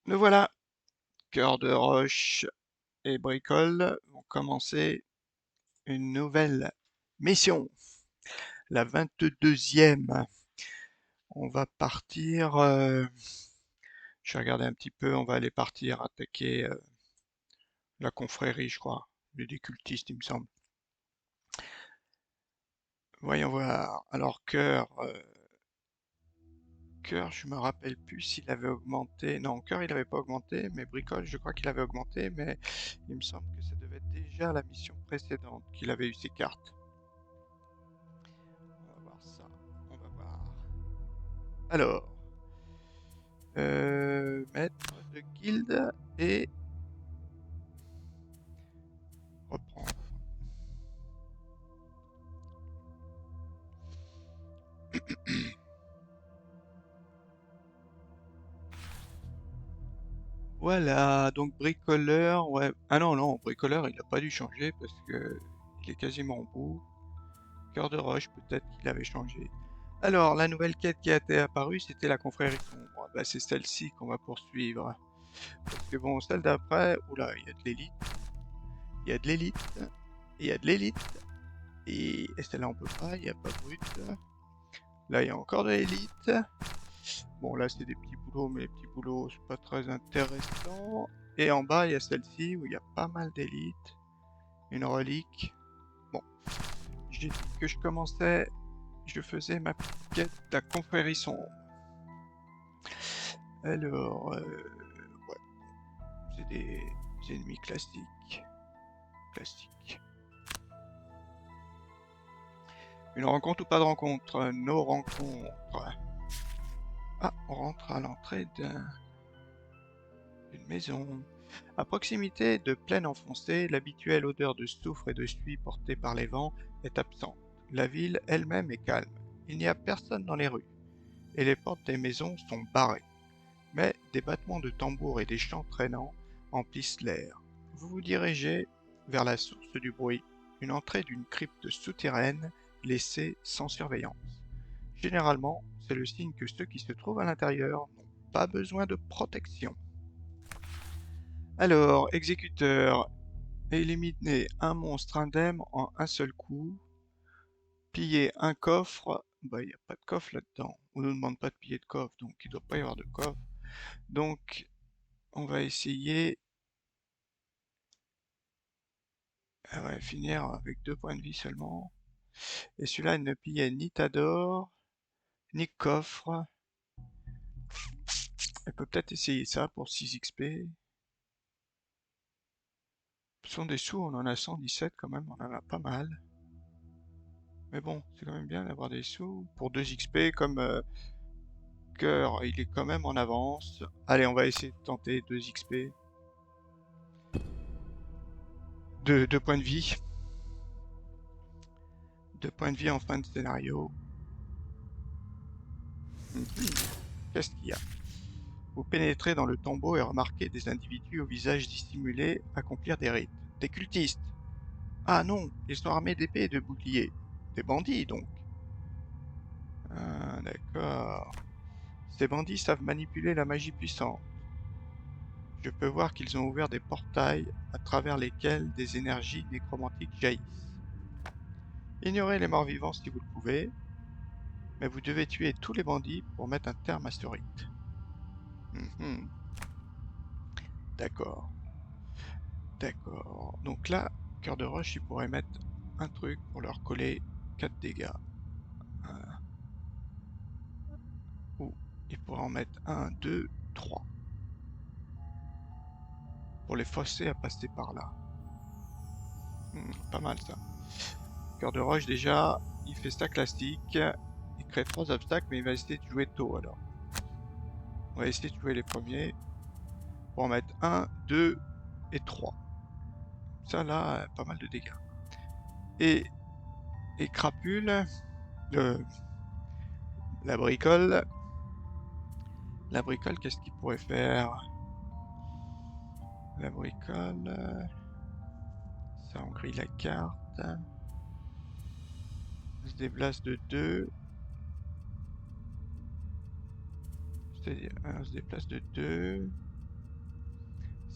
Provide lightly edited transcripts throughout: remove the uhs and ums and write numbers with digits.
Le voilà, Cœur de Roche et Bricole vont commencer une nouvelle mission, la 22e. On va partir, je vais regarder un petit peu, on va aller partir attaquer la confrérie, je crois, des cultistes, il me semble. Voyons voir. Alors, Cœur, je me rappelle plus s'il avait augmenté. Non, Cœur, il avait pas augmenté, mais Bricole, je crois qu'il avait augmenté, mais il me semble que ça devait être déjà la mission précédente qu'il avait eu ses cartes. On va voir ça. On va voir. Alors, maître de guilde et reprendre. Voilà, donc bricoleur, ouais. Ah non, non, bricoleur, il a pas dû changer parce que il est quasiment au bout. Cœur de roche, peut-être qu'il avait changé. Alors, la nouvelle quête qui a été apparue, c'était la confrérie sombre. Bah, c'est celle-ci qu'on va poursuivre. Parce que bon, celle d'après, oula, il y a de l'élite, il y a de l'élite, il y a de l'élite, et celle-là on peut pas, il n'y a pas brut. Là, il y a encore de l'élite. Bon, là, c'est des petits boulots, mais les petits boulots, c'est pas très intéressant. Et en bas, il y a celle-ci où il y a pas mal d'élite. Une relique. Bon, j'ai dit que je faisais ma petite quête de la confrérie sombre. Alors, ouais, c'est des ennemis classiques. Classiques. Une rencontre ou pas de rencontre? Nos rencontres. Ah, on rentre à l'entrée d'une maison. À proximité de plaines enfoncées, l'habituelle odeur de soufre et de suie portée par les vents est absente. La ville elle-même est calme. Il n'y a personne dans les rues, et les portes des maisons sont barrées. Mais des battements de tambours et des chants traînants emplissent l'air. Vous vous dirigez vers la source du bruit, une entrée d'une crypte souterraine laissée sans surveillance. Généralement, c'est le signe que ceux qui se trouvent à l'intérieur n'ont pas besoin de protection. Alors, exécuteur, éliminer un monstre indemne en un seul coup, piller un coffre, bah il n'y a pas de coffre là-dedans, on ne nous demande pas de piller de coffre, donc il ne doit pas y avoir de coffre. Donc, on va essayer, ouais, finir avec 2 points de vie seulement. Et celui-là, il ne pillait ni Tador, ni coffre. Elle peut peut-être essayer ça pour 6 XP. Ce sont des sous, on en a 117 quand même, on en a pas mal. Mais bon, c'est quand même bien d'avoir des sous. Pour 2 XP, comme Cœur, il est quand même en avance. Allez, on va essayer de tenter 2 XP. 2 points de vie. 2 points de vie en fin de scénario. Qu'est-ce qu'il y a? Vous pénétrez dans le tombeau et remarquez des individus au visage dissimulé accomplir des rites. Des cultistes. Ah non, ils sont armés d'épées et de boucliers. Des bandits donc. Ah d'accord. Ces bandits savent manipuler la magie puissante. Je peux voir qu'ils ont ouvert des portails à travers lesquels des énergies nécromantiques jaillissent. Ignorez les morts vivants si vous le pouvez, mais vous devez tuer tous les bandits pour mettre un terme à ce rite. Mhm. D'accord, d'accord. Donc là, Cœur de Roche, il pourrait mettre un truc pour leur coller 4 dégâts. Voilà. Ou il pourrait en mettre 1, 2, 3. Pour les forcer à passer par là. Pas mal ça. Cœur de Roche, déjà, il fait ça classique. Il crée 3 obstacles, mais il va essayer de jouer tôt alors. On va essayer de jouer les premiers. Pour en mettre 1, 2 et 3. Ça là, pas mal de dégâts. Et, et Crapule, le, la bricole. La bricole, qu'est-ce qu'il pourrait faire? La bricole, ça on grille la carte. On se déplace de 2. C'est-à-dire, on se déplace de 2.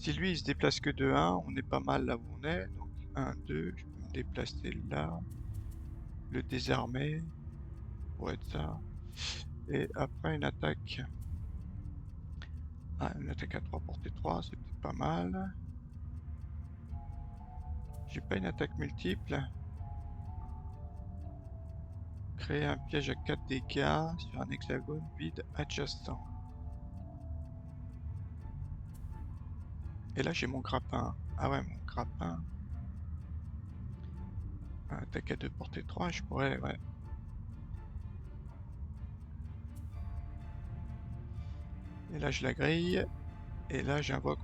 Si lui il se déplace que de 1, on est pas mal là où on est. Donc 1, 2, je peux me déplacer là. Le désarmer pour être ça. Et après une attaque. Ah, une attaque à 3 portée 3, c'est peut-être pas mal. J'ai pas une attaque multiple. Créer un piège à 4 dégâts sur un hexagone vide adjacent. Et là j'ai mon grappin. Ah ouais, mon grappin. Attaque à 2 portée 3, je pourrais, ouais. Et là je la grille. Et là j'invoque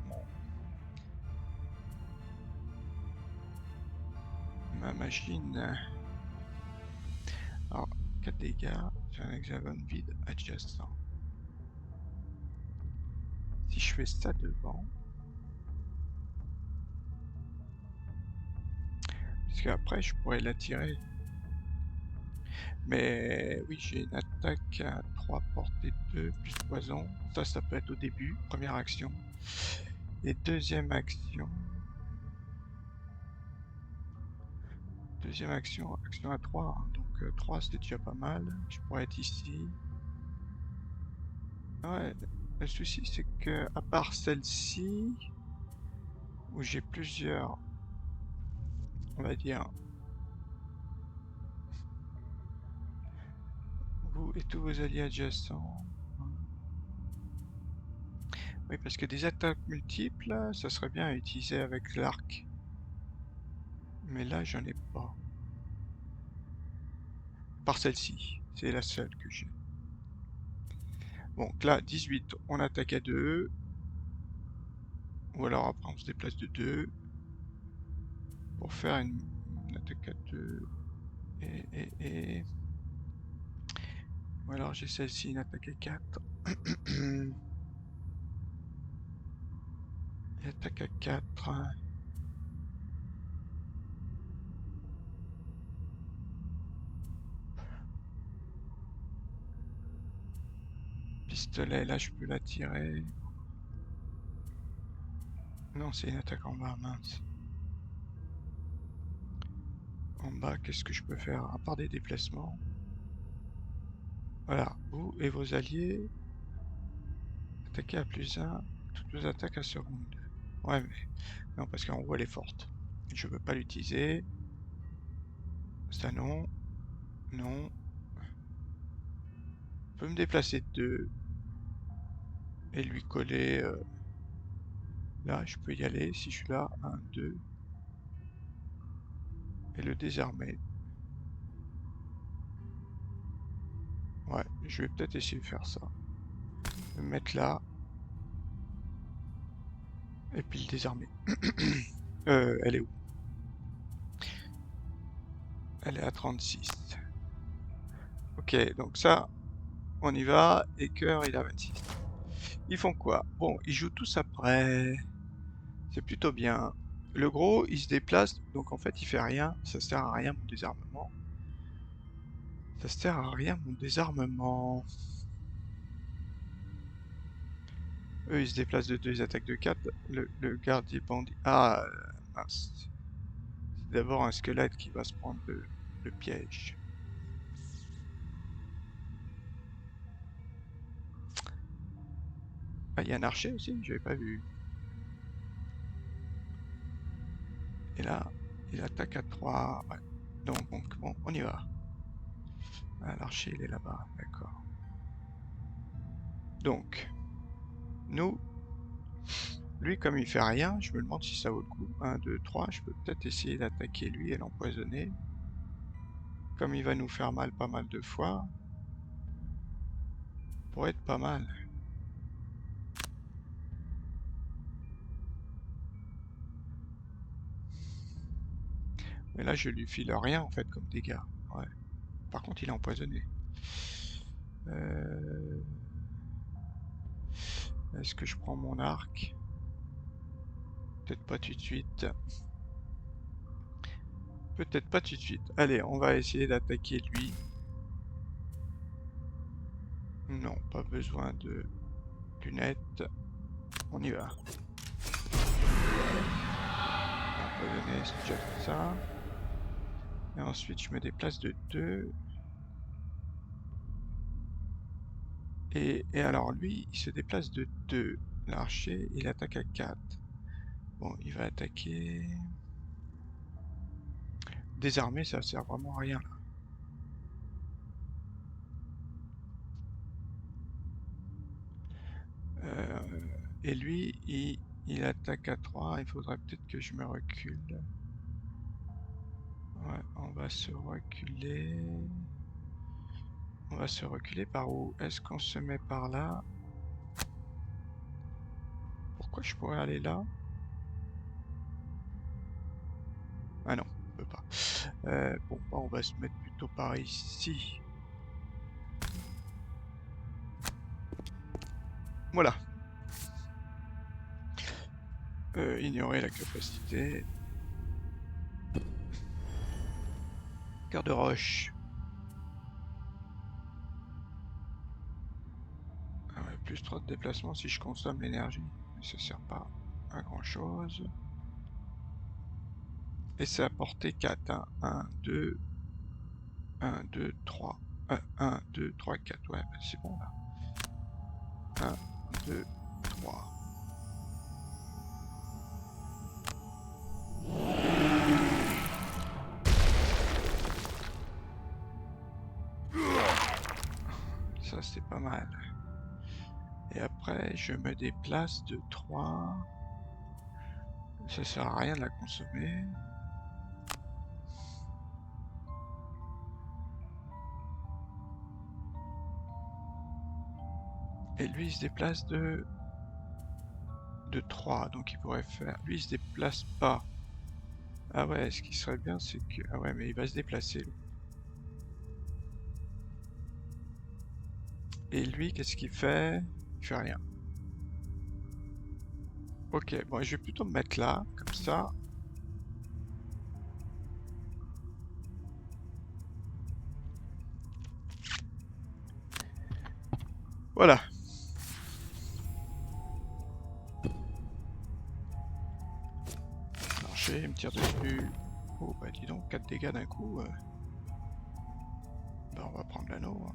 ma machine. Alors, 4 dégâts sur un hexagone vide adjacent. Si je fais ça devant. Parce qu'après je pourrais l'attirer. Mais oui, j'ai une attaque à 3 portée 2 plus poison. Ça peut être au début, première action. Et deuxième action. Deuxième action, action à 3. Hein. Donc 3 c'est déjà pas mal. Je pourrais être ici. Ouais, le souci c'est que à part celle-ci, où j'ai plusieurs, on va dire, vous et tous vos alliés adjacents. Oui, parce que des attaques multiples, ça serait bien à utiliser avec l'arc. Mais là, j'en ai pas. Par celle-ci, c'est la seule que j'ai. Bon, là, 18, on attaque à 2. Ou alors après, on se déplace de 2. Pour faire une attaque à 2. Et... Ou alors j'ai celle-ci, une attaque à 4. Et attaque à 4. Pistolet, là, je peux la tirer. Non, c'est une attaque en bas, mince. En bas, qu'est-ce que je peux faire à part des déplacements? Voilà, vous et vos alliés, attaquez à +1, toutes vos attaques à seconde 2. Ouais, mais non, parce qu'en haut elle est forte. Je veux pas l'utiliser. Ça non, non. Je peux me déplacer de 2 et lui coller. Là, je peux y aller si je suis là. 1, 2. Et le désarmer. Ouais, je vais peut-être essayer de faire ça. Me mettre là. Et puis le désarmer. Elle est où? Elle est à 36. Ok, donc ça, on y va. Et cœur, il a 26. Ils font quoi? Bon, ils jouent tous après. C'est plutôt bien. Le gros, il se déplace, donc en fait, il fait rien. Ça sert à rien, mon désarmement. Ça sert à rien, mon désarmement. Eux, ils se déplacent de 2, ils attaquent de 4. Le gardien bandit... Ah, mince. C'est d'abord un squelette qui va se prendre le piège. Ah, il y a un archer aussi, j'avais pas vu. Et là, il attaque à 3. Ouais. Donc, bon, on y va. Ah, l'archer, il est là-bas, d'accord. Donc, nous, lui, comme il fait rien, je me demande si ça vaut le coup. 1, 2, 3, je peux peut-être essayer d'attaquer lui et l'empoisonner. Comme il va nous faire mal pas mal de fois, pourrait être pas mal. Mais là, je lui file rien en fait comme dégâts. Ouais. Par contre, il est empoisonné. Est-ce que je prends mon arc? Peut-être pas tout de suite. Peut-être pas tout de suite. Allez, on va essayer d'attaquer lui. Non, pas besoin de lunettes. On y va. donner, c'est déjà fait ça. Et ensuite, je me déplace de 2. Et alors, lui, il se déplace de 2. L'archer, il attaque à 4. Bon, il va attaquer... Désarmer, ça sert vraiment à rien, là. Et lui, il attaque à 3. Il faudrait peut-être que je me recule. Ouais, on va se reculer. On va se reculer par où? Est-ce qu'on se met par là? Pourquoi je pourrais aller là? Ah non, on peut pas. Bon, bah, on va se mettre plutôt par ici. Voilà. Ignorer la capacité. Cœur de roche. Ah ouais, plus 3 de déplacement si je consomme l'énergie. Mais ça sert pas à grand chose. Et c'est à portée 4. Hein. 1, 2, 1, 2, 3. 1, 2, 3, 4. Ouais, bah, c'est bon là. 1, 2, 3. Ça c'est pas mal. Et après, je me déplace de 3. Ça sert à rien de la consommer. Et lui, il se déplace de 3. Donc il pourrait faire... Lui, il se déplace pas. Ah ouais, ce qui serait bien, c'est que... Ah ouais, mais il va se déplacer. Lui. Et lui, qu'est-ce qu'il fait? Il fait rien. Ok, bon, je vais plutôt me mettre là, comme ça. Voilà. Marcher, il me tire dessus. Oh bah dis donc, 4 dégâts d'un coup. Bah on va prendre l'anneau. Hein.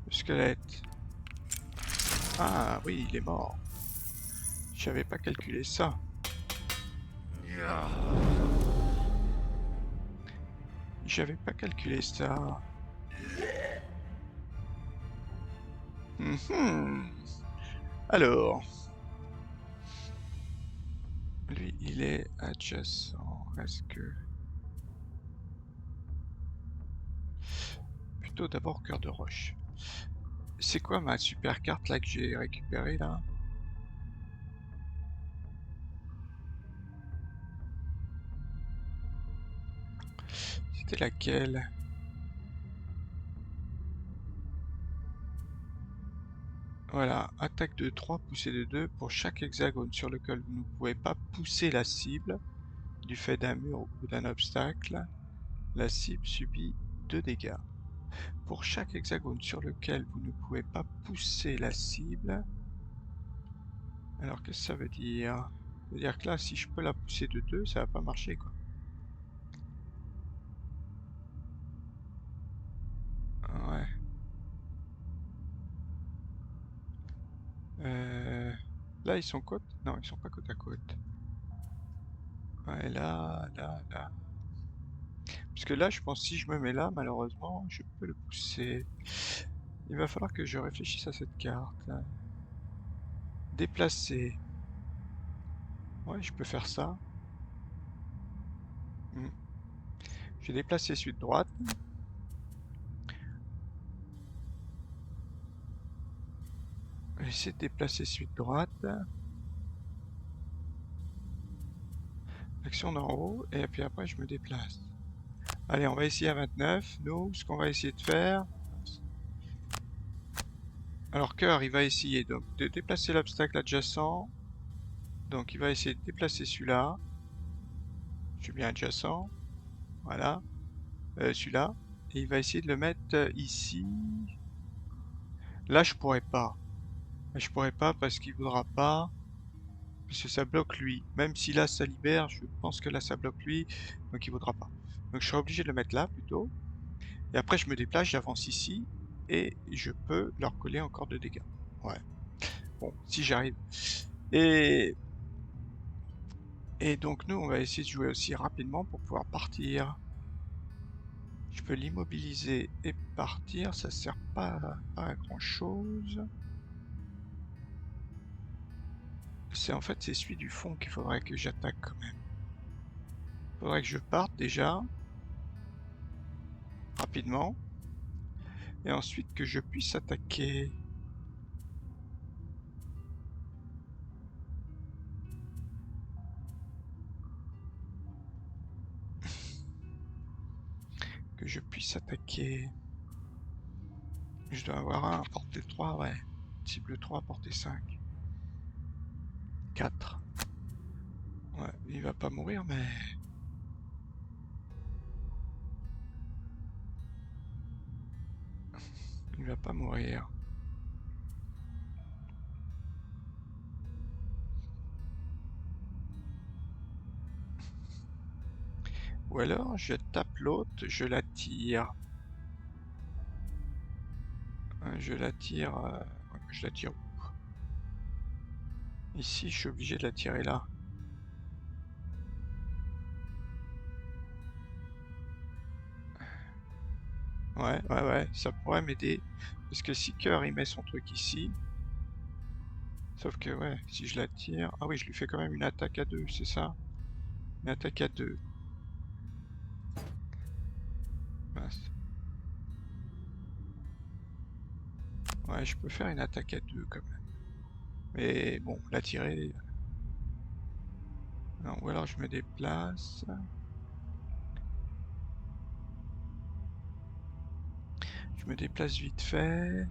Le squelette. Ah oui, il est mort. J'avais pas calculé ça. J'avais pas calculé ça. Alors, lui, il est adjacent. Est-ce que... Plutôt d'abord cœur de roche. C'est quoi ma super carte là que j'ai récupérée là? C'était laquelle? Voilà, attaque de 3, poussée de 2 pour chaque hexagone sur lequel vous ne pouvez pas pousser la cible du fait d'un mur ou d'un obstacle. La cible subit 2 dégâts. Pour chaque hexagone sur lequel vous ne pouvez pas pousser la cible. Alors qu'est-ce que ça veut dire? Ça veut dire que là, si je peux la pousser de 2, ça va pas marcher quoi. Ouais. Là, ils sont côte? Non, ils sont pas côte à côte. Ouais, là. Parce que là, je pense que si je me mets là, malheureusement, je peux le pousser. Il va falloir que je réfléchisse à cette carte. Là. Déplacer. Ouais, je peux faire ça. Hmm. Je vais déplacer celui de droite. Je vais essayer de déplacer celui de droite. Action d'en haut. Et puis après, je me déplace. Allez, on va essayer à 29. Nous, ce qu'on va essayer de faire... Alors, cœur, il va essayer donc de déplacer l'obstacle adjacent. Donc, il va essayer de déplacer celui-là. Je suis bien adjacent. Voilà. Celui-là. Et il va essayer de le mettre ici. Là, je pourrais pas. Je pourrais pas parce qu'il voudra pas. Parce que ça bloque lui. Même si là ça libère, je pense que là ça bloque lui, donc il vaudra pas. Donc je serai obligé de le mettre là plutôt. Et après je me déplace, j'avance ici, et je peux leur coller encore 2 dégâts. Ouais. Bon, si j'arrive. Et... Et donc nous on va essayer de jouer aussi rapidement pour pouvoir partir. Je peux l'immobiliser et partir, ça sert pas à grand chose. C'est en fait c'est celui du fond qu'il faudrait que j'attaque quand même. Faudrait que je parte déjà rapidement et ensuite que je puisse attaquer. Que je puisse attaquer. Je dois avoir un portée 3, ouais. Cible 3, portée 5. 4. Ouais, il va pas mourir mais... Il va pas mourir. Ou alors je tape l'autre, je la tire. Je la tire... je la tire où? Ici, je suis obligé de la tirer là. Ouais, ça pourrait m'aider. Parce que si Cœur il met son truc ici. Sauf que ouais, si je la tire... Ah oui, je lui fais quand même une attaque à 2, c'est ça? Une attaque à 2. Mince. Ouais, je peux faire une attaque à 2 quand même. Mais bon, la tirer... Non, ou alors je me déplace. Je me déplace vite fait.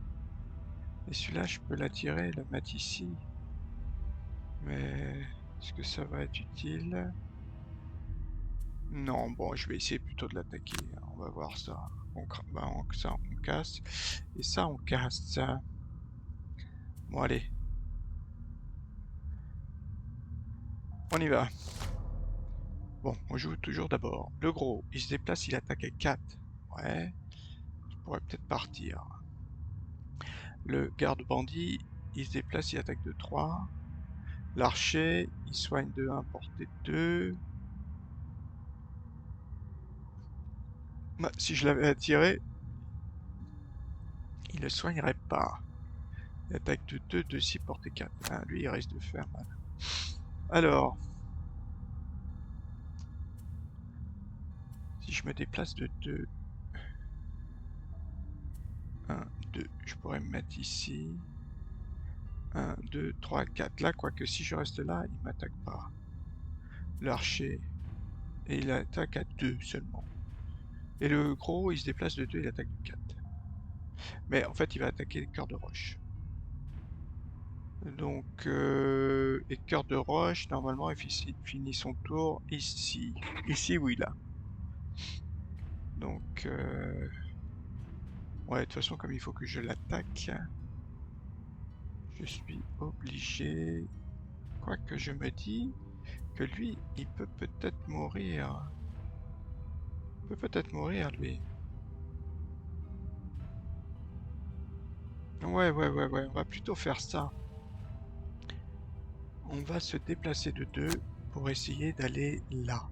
Et celui-là, je peux la tirer et la mettre ici. Mais est-ce que ça va être utile? Non, bon, je vais essayer plutôt de l'attaquer. On va voir ça. Ça, on casse. Et ça, on casse. Bon, allez. On y va. Bon, on joue toujours d'abord. Le gros, il se déplace, il attaque à 4. Ouais, je pourrais peut-être partir. Le garde-bandit, il se déplace, il attaque de 3. L'archer, il soigne de 1, portée 2. Bah, si je l'avais attiré, il ne soignerait pas. Il attaque de 2, de 6, portée 4. Ah, lui, il risque de faire mal. Alors, si je me déplace de 2, 1, 2, je pourrais me mettre ici. 1, 2, 3, 4. Là, quoique si je reste là, il m'attaque pas. L'archer, et il attaque à 2 seulement. Et le gros, il se déplace de 2, il attaque de 4. Mais en fait, il va attaquer les cœurs de roche. Donc, et cœur de roche, normalement, il finit son tour ici. Ici où il a. Donc, ouais, de toute façon, comme il faut que je l'attaque, je suis obligé... Quoique je me dis que lui, il peut peut-être mourir. Il peut peut-être mourir, lui. Ouais, on va plutôt faire ça. On va se déplacer de 2 pour essayer d'aller là.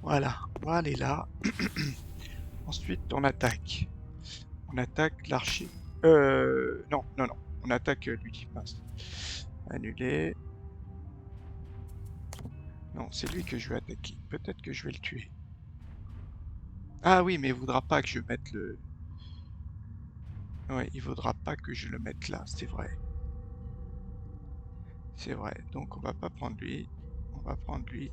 Voilà, on va aller là. Ensuite, on attaque. On attaque l'archer. Non. On attaque lui. Mince. Annuler. Non, c'est lui que je vais attaquer. Peut-être que je vais le tuer. Ah oui, mais il voudra pas que je mette le... Ouais, il voudra pas que je le mette là, c'est vrai. C'est vrai. Donc on va pas prendre lui. On va prendre lui.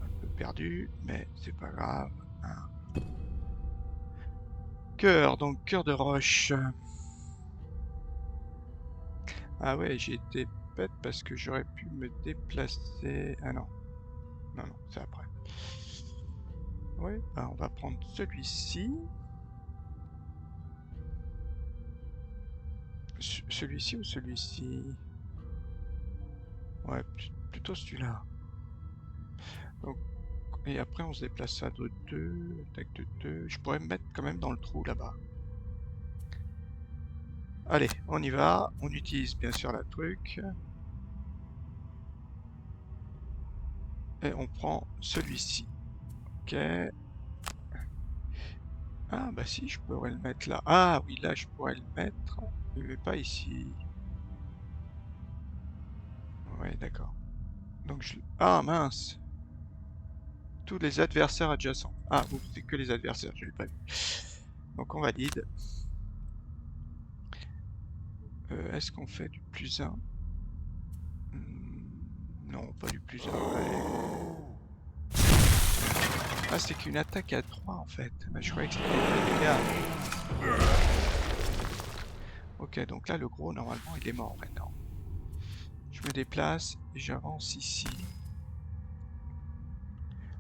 Un peu perdu, mais c'est pas grave. Hein. Cœur, donc cœur de roche. Ah ouais, j'ai été bête parce que j'aurais pu me déplacer. Ah non. Non, c'est après. Oui, bah on va prendre celui-ci. Celui-ci ou celui-ci? Ouais, plutôt celui-là. Donc, et après on se déplace à de 2, attaque de 2. Je pourrais me mettre quand même dans le trou là-bas. Allez, on y va. On utilise bien sûr la truc. Et on prend celui-ci. Ok. Ah bah si, je pourrais le mettre là. Ah oui, là je pourrais le mettre. Mais pas ici. Ouais, d'accord. Donc je... Ah mince. Tous les adversaires adjacents. Ah, vous, c'est que les adversaires, je l'ai pas vu. Donc on valide. Est-ce qu'on fait du plus 1? Non, pas du plus 1. Ah, c'est qu'une attaque à 3 en fait. Bah, je croyais que c'était des dégâts. Ok, donc là, le gros, normalement, il est mort maintenant. Je me déplace et j'avance ici.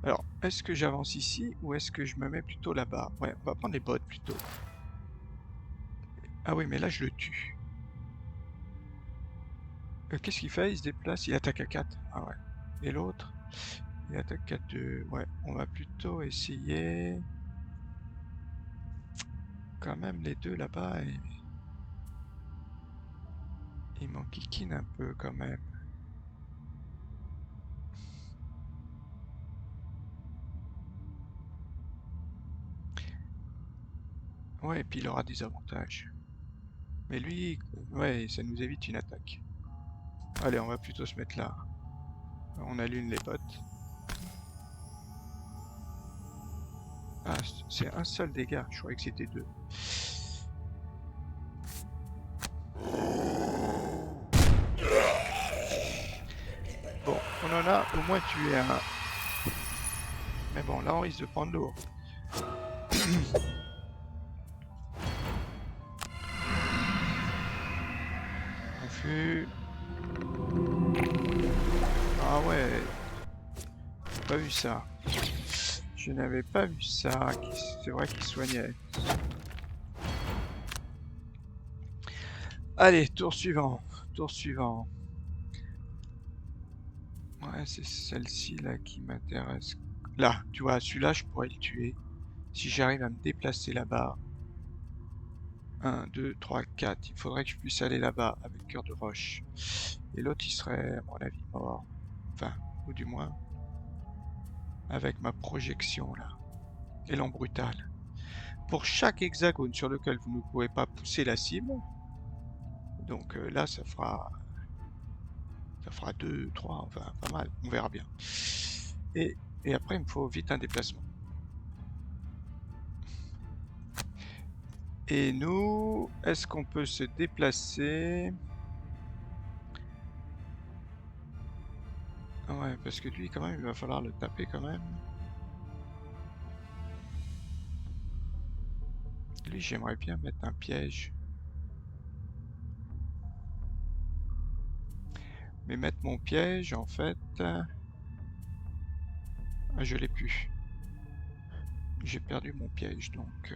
Alors, est-ce que j'avance ici ou est-ce que je me mets plutôt là-bas? Ouais, on va prendre les bottes plutôt. Ah oui, mais là, je le tue. Qu'est-ce qu'il fait? Il se déplace, il attaque à 4. Ah ouais. Et l'autre? Il attaque à 2. Ouais, on va plutôt essayer... Quand même, les deux là-bas, ils m'enquiquinent un peu quand même. Ouais, et puis il aura des avantages. Mais lui, ouais, ça nous évite une attaque. Allez, on va plutôt se mettre là. On allume les bottes. Ah, c'est un seul dégât. Je croyais que c'était deux. Bon, on en a au moins tué un. Mais bon, là, on risque de prendre lourd. Confus. Ah ouais. J'ai pas vu ça. Je n'avais pas vu ça. C'est vrai qu'il soignait. Allez, tour suivant. Tour suivant. Ouais, c'est celle-ci là qui m'intéresse. Là, tu vois, celui-là, je pourrais le tuer. Si j'arrive à me déplacer là-bas. 1, 2, 3, 4. Il faudrait que je puisse aller là-bas avec cœur de roche. Et l'autre, il serait, à mon avis, mort. Enfin, ou du moins, avec ma projection là. Élan brutal. Pour chaque hexagone sur lequel vous ne pouvez pas pousser la cible, donc là, ça fera 2, 3, enfin, pas mal. On verra bien. Et, et après, il me faut vite un déplacement. Et nous, est-ce qu'on peut se déplacer? Ouais, parce que lui, quand même, il va falloir le taper quand même. Lui, j'aimerais bien mettre un piège. Mais mettre mon piège, en fait... Ah, je l'ai plus. J'ai perdu mon piège, donc...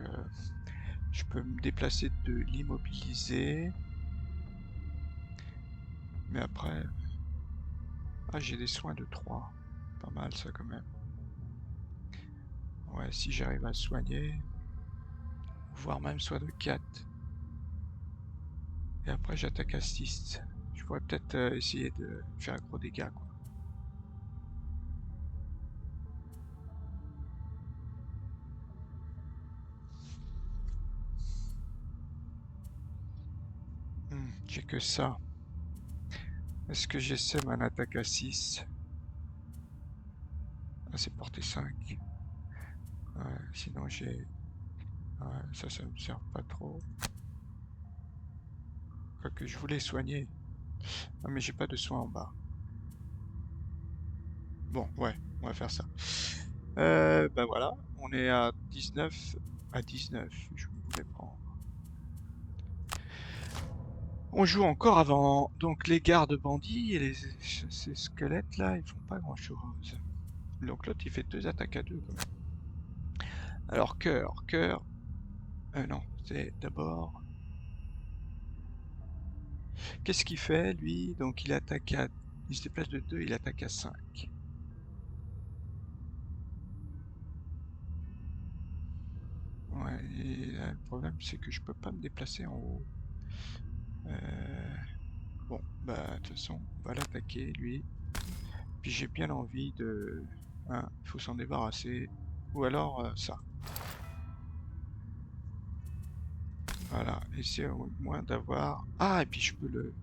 je peux me déplacer de l'immobiliser. Mais après... Ah, j'ai des soins de 3. Pas mal, ça, quand même. Ouais, si j'arrive à soigner... Voire même soin de 4. Et après, j'attaque à 6. Je pourrais peut-être essayer de faire un gros dégât, quoi. J'ai que ça. Est-ce que j'essaie mon attaque à 6? Ah, c'est portée 5. Ouais, sinon j'ai... Ouais, ça me sert pas trop. Quoique je voulais soigner. Ah, mais j'ai pas de soins en bas. Bon, ouais, on va faire ça. Ben voilà, on est à 19. À 19, je voulais prendre. On joue encore avant. Donc les gardes bandits et ces squelettes là, ils font pas grand chose. Donc l'autre il fait 2 attaques à 2 quand même. Alors, cœur... non, c'est d'abord... Qu'est-ce qu'il fait, lui? Donc, il attaque à... Il se déplace de 2, il attaque à 5. Ouais, et le problème, c'est que je peux pas me déplacer en haut. Bon, bah, de toute façon, on va l'attaquer, lui. Puis j'ai bien envie de... Hein, il faut s'en débarrasser. Ou alors, ça. Voilà, essayer au moins d'avoir... Ah, et puis je peux le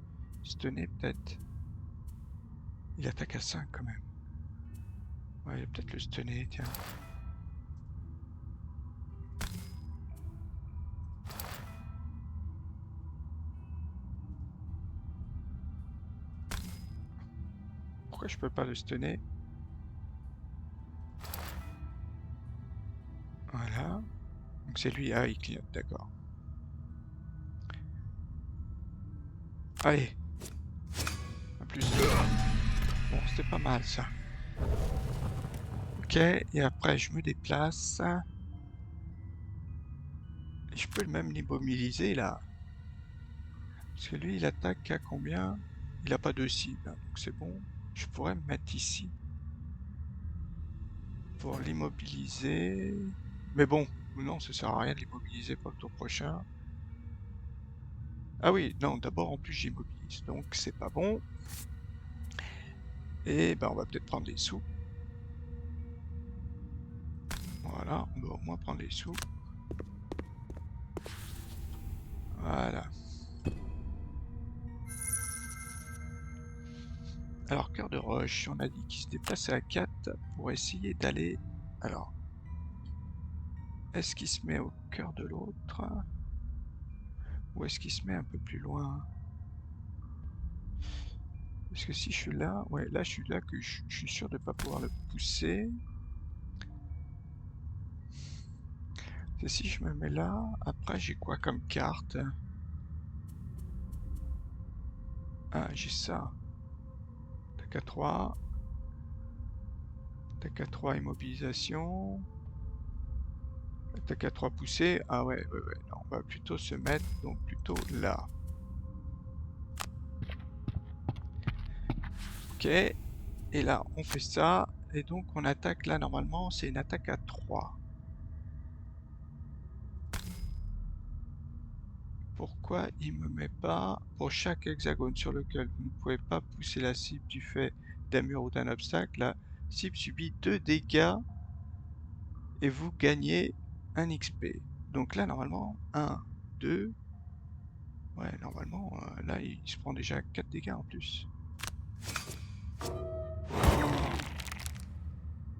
stunner, peut-être. Il attaque à 5, quand même. Ouais, peut-être le stunner, tiens. Pourquoi je peux pas le stunner? Voilà. Donc c'est lui, ah, il clignote, d'accord. Allez. Un plus 2. Bon, c'était pas mal, ça. Ok, et après, je me déplace. Et je peux même l'immobiliser, là. Parce que lui, il attaque à combien? Il a pas de cible, hein, donc c'est bon. Je pourrais me mettre ici. Pour l'immobiliser. Mais bon, non, ça sert à rien de l'immobiliser pour le tour prochain. Ah oui, non, d'abord en plus j'immobilise, donc c'est pas bon. Et ben on va peut-être prendre les sous. Voilà, on va au moins prendre les sous. Voilà. Alors, cœur de roche, on a dit qu'il se déplaçait à 4 pour essayer d'aller... Alors, est-ce qu'il se met au cœur de l'autre? Ou est-ce qu'il se met un peu plus loin? Parce que si je suis là, ouais, là je suis là que je suis sûr de ne pas pouvoir le pousser. Et si je me mets là, après j'ai quoi comme carte? Ah, j'ai ça. Tac à 3. Tac à 3 immobilisation. Tac à 3 poussée. Ah ouais, ouais, ouais. Non, on va plutôt se mettre donc plutôt là. Ok. Et là, on fait ça. Et donc on attaque là, normalement, c'est une attaque à 3. Pourquoi il me met pas pour chaque hexagone sur lequel vous ne pouvez pas pousser la cible du fait d'un mur ou d'un obstacle, la cible subit 2 dégâts et vous gagnez un XP. Donc là, normalement, 1, 2. Ouais, normalement, là, il se prend déjà 4 dégâts en plus.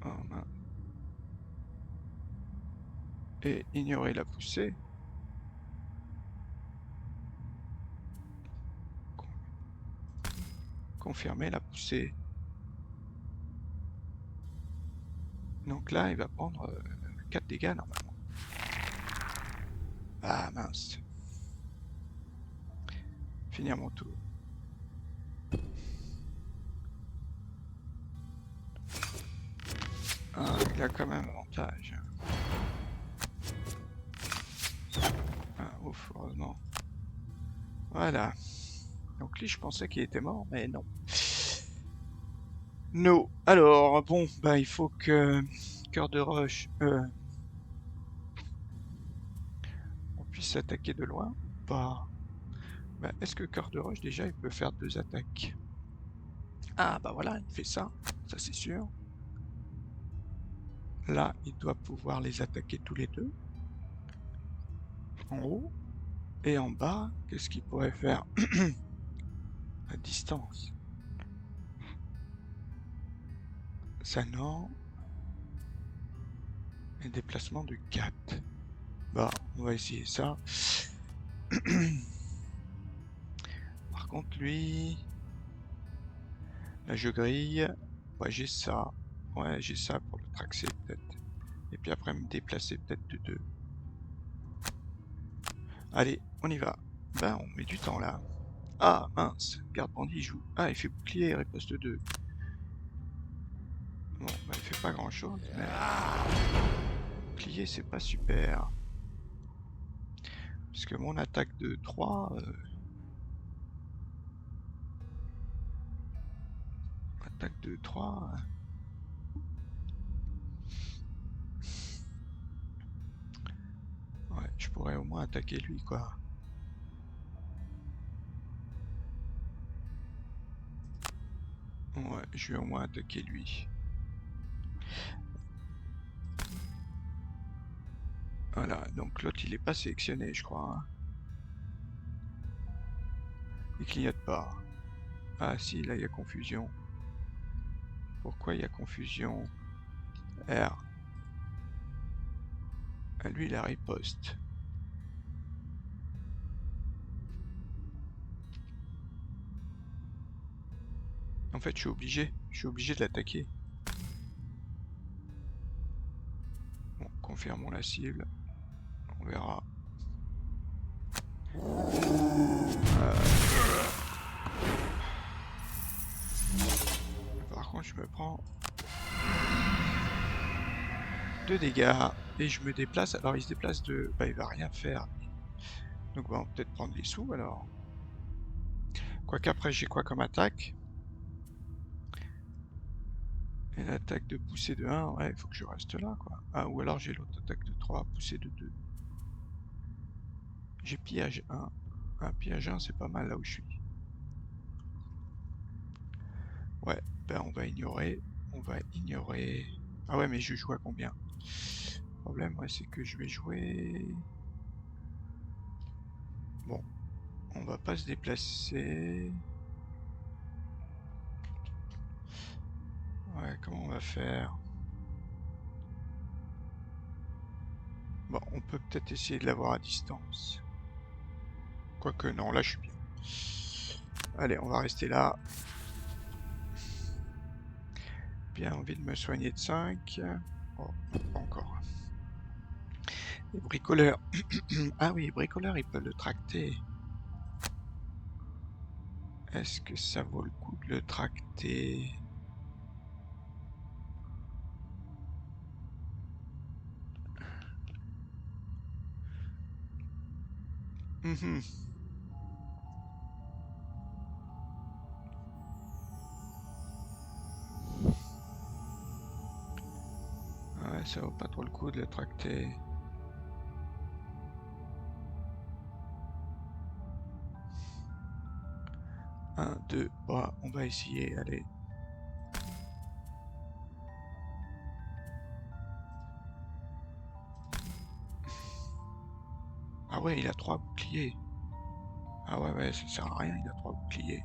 Oh, mince. Et ignorer la poussée. Confirmer la poussée. Donc là, il va prendre 4 dégâts normalement. Ah mince. Finir mon tour. Ah, il a quand même avantage. Ah, ouf, heureusement. Voilà. Donc lui, je pensais qu'il était mort, mais non. No. Alors, bon, bah il faut que Cœur de Roche, on puisse s'attaquer de loin ou pas? Bah, est-ce que Cœur de Roche, déjà, il peut faire 2 attaques? Ah, bah voilà, il fait ça. Ça, c'est sûr. Là, il doit pouvoir les attaquer tous les deux. En haut. Et en bas, qu'est-ce qu'il pourrait faire? À distance. Ça, non. Et déplacement de 4. Bah, on va essayer ça. Par contre, lui... Là, je grille. Ouais, j'ai ça. Ouais, j'ai ça pour le traxer, peut-être. Et puis après, me déplacer peut-être de 2. Allez, on y va. Ben, on met du temps, là. Ah, mince. Garde bandit joue. Ah, il fait bouclier, riposte 2. Bon, bah, il fait pas grand-chose, mais... bouclier, c'est pas super. Parce que mon attaque de 3... attaque de 3... Ouais, je pourrais au moins attaquer lui, quoi. Ouais, je vais au moins attaquer lui. Voilà, donc l'autre il est pas sélectionné, je crois. Hein. Il clignote pas. Ah si, là il y a confusion. Pourquoi il y a confusion? R. Ah, lui il a riposte. En fait, je suis obligé de l'attaquer. Bon, confirmons la cible. On verra. Par contre, je me prends 2 dégâts et je me déplace. Alors, il se déplace de... Bah, il va rien faire. Donc, on va peut-être prendre les sous alors. Quoique après, j'ai quoi comme attaque? Une attaque de poussée de 1, ouais, il faut que je reste là, quoi. Ah, ou alors j'ai l'autre attaque de 3, poussée de 2. J'ai pillage 1. Ah, pillage 1, c'est pas mal là où je suis. Ouais, ben on va ignorer. On va ignorer... Ah ouais, mais je joue à combien? Le problème, ouais, c'est que je vais jouer... Bon, on va pas se déplacer. Ouais, comment on va faire? Bon, on peut peut-être essayer de l'avoir à distance. Quoique non, là je suis bien. Allez, on va rester là. Bien envie de me soigner de 5. Oh, pas encore. Et bricoleur. Ah oui, bricoleur, il peut le tracter. Est-ce que ça vaut le coup de le tracter? Mhm. Ouais, ça vaut pas trop le coup de le tracter. Un, deux, bah, on va essayer, allez. Ah ouais, il a 3 boucliers. Ah ouais, ouais, ça sert à rien, il a 3 boucliers.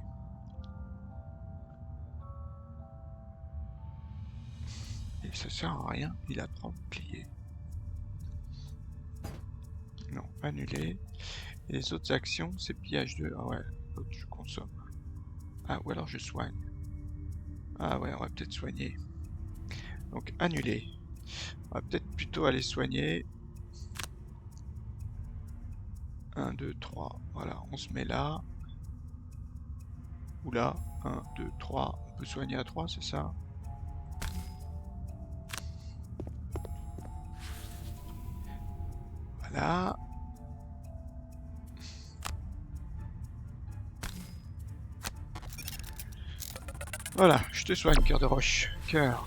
Et ça sert à rien, il a 3 boucliers. Non, annulé. Et les autres actions, c'est pillage de... Ah ouais, l'autre je consomme. Ah, ou alors je soigne. Ah ouais, on va peut-être soigner. Donc annuler. On va peut-être plutôt aller soigner. 1, 2, 3. Voilà, on se met là. Ou là. 1, 2, 3. On peut soigner à 3, c'est ça? Voilà. Voilà, je te soigne, cœur de roche. Cœur.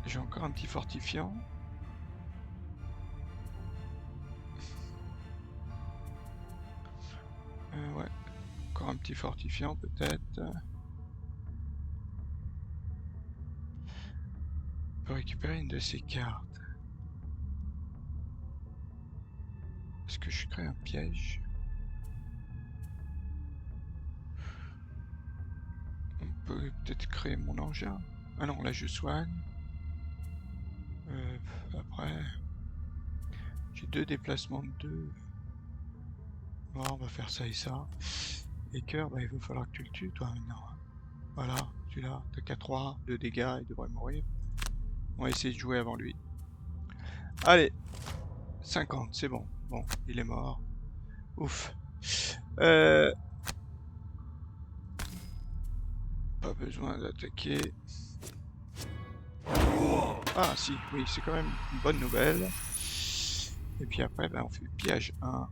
J'ai encore un petit fortifiant. Ouais. Encore un petit fortifiant, peut-être. On peut récupérer une de ces cartes. Est-ce que je crée un piège? On peut peut-être créer mon engin. Ah non, là je soigne. Après, j'ai 2 déplacements de 2. Bon, on va faire ça et ça. Et cœur, bah, il va falloir que tu le tues, toi, maintenant. Voilà, celui-là, t'as qu'à 3 de dégâts, il devrait mourir. On va essayer de jouer avant lui. Allez, 50, c'est bon. Bon, il est mort. Ouf. Pas besoin d'attaquer. Ah si, oui, c'est quand même une bonne nouvelle. Et puis après, ben, on fait pillage 1.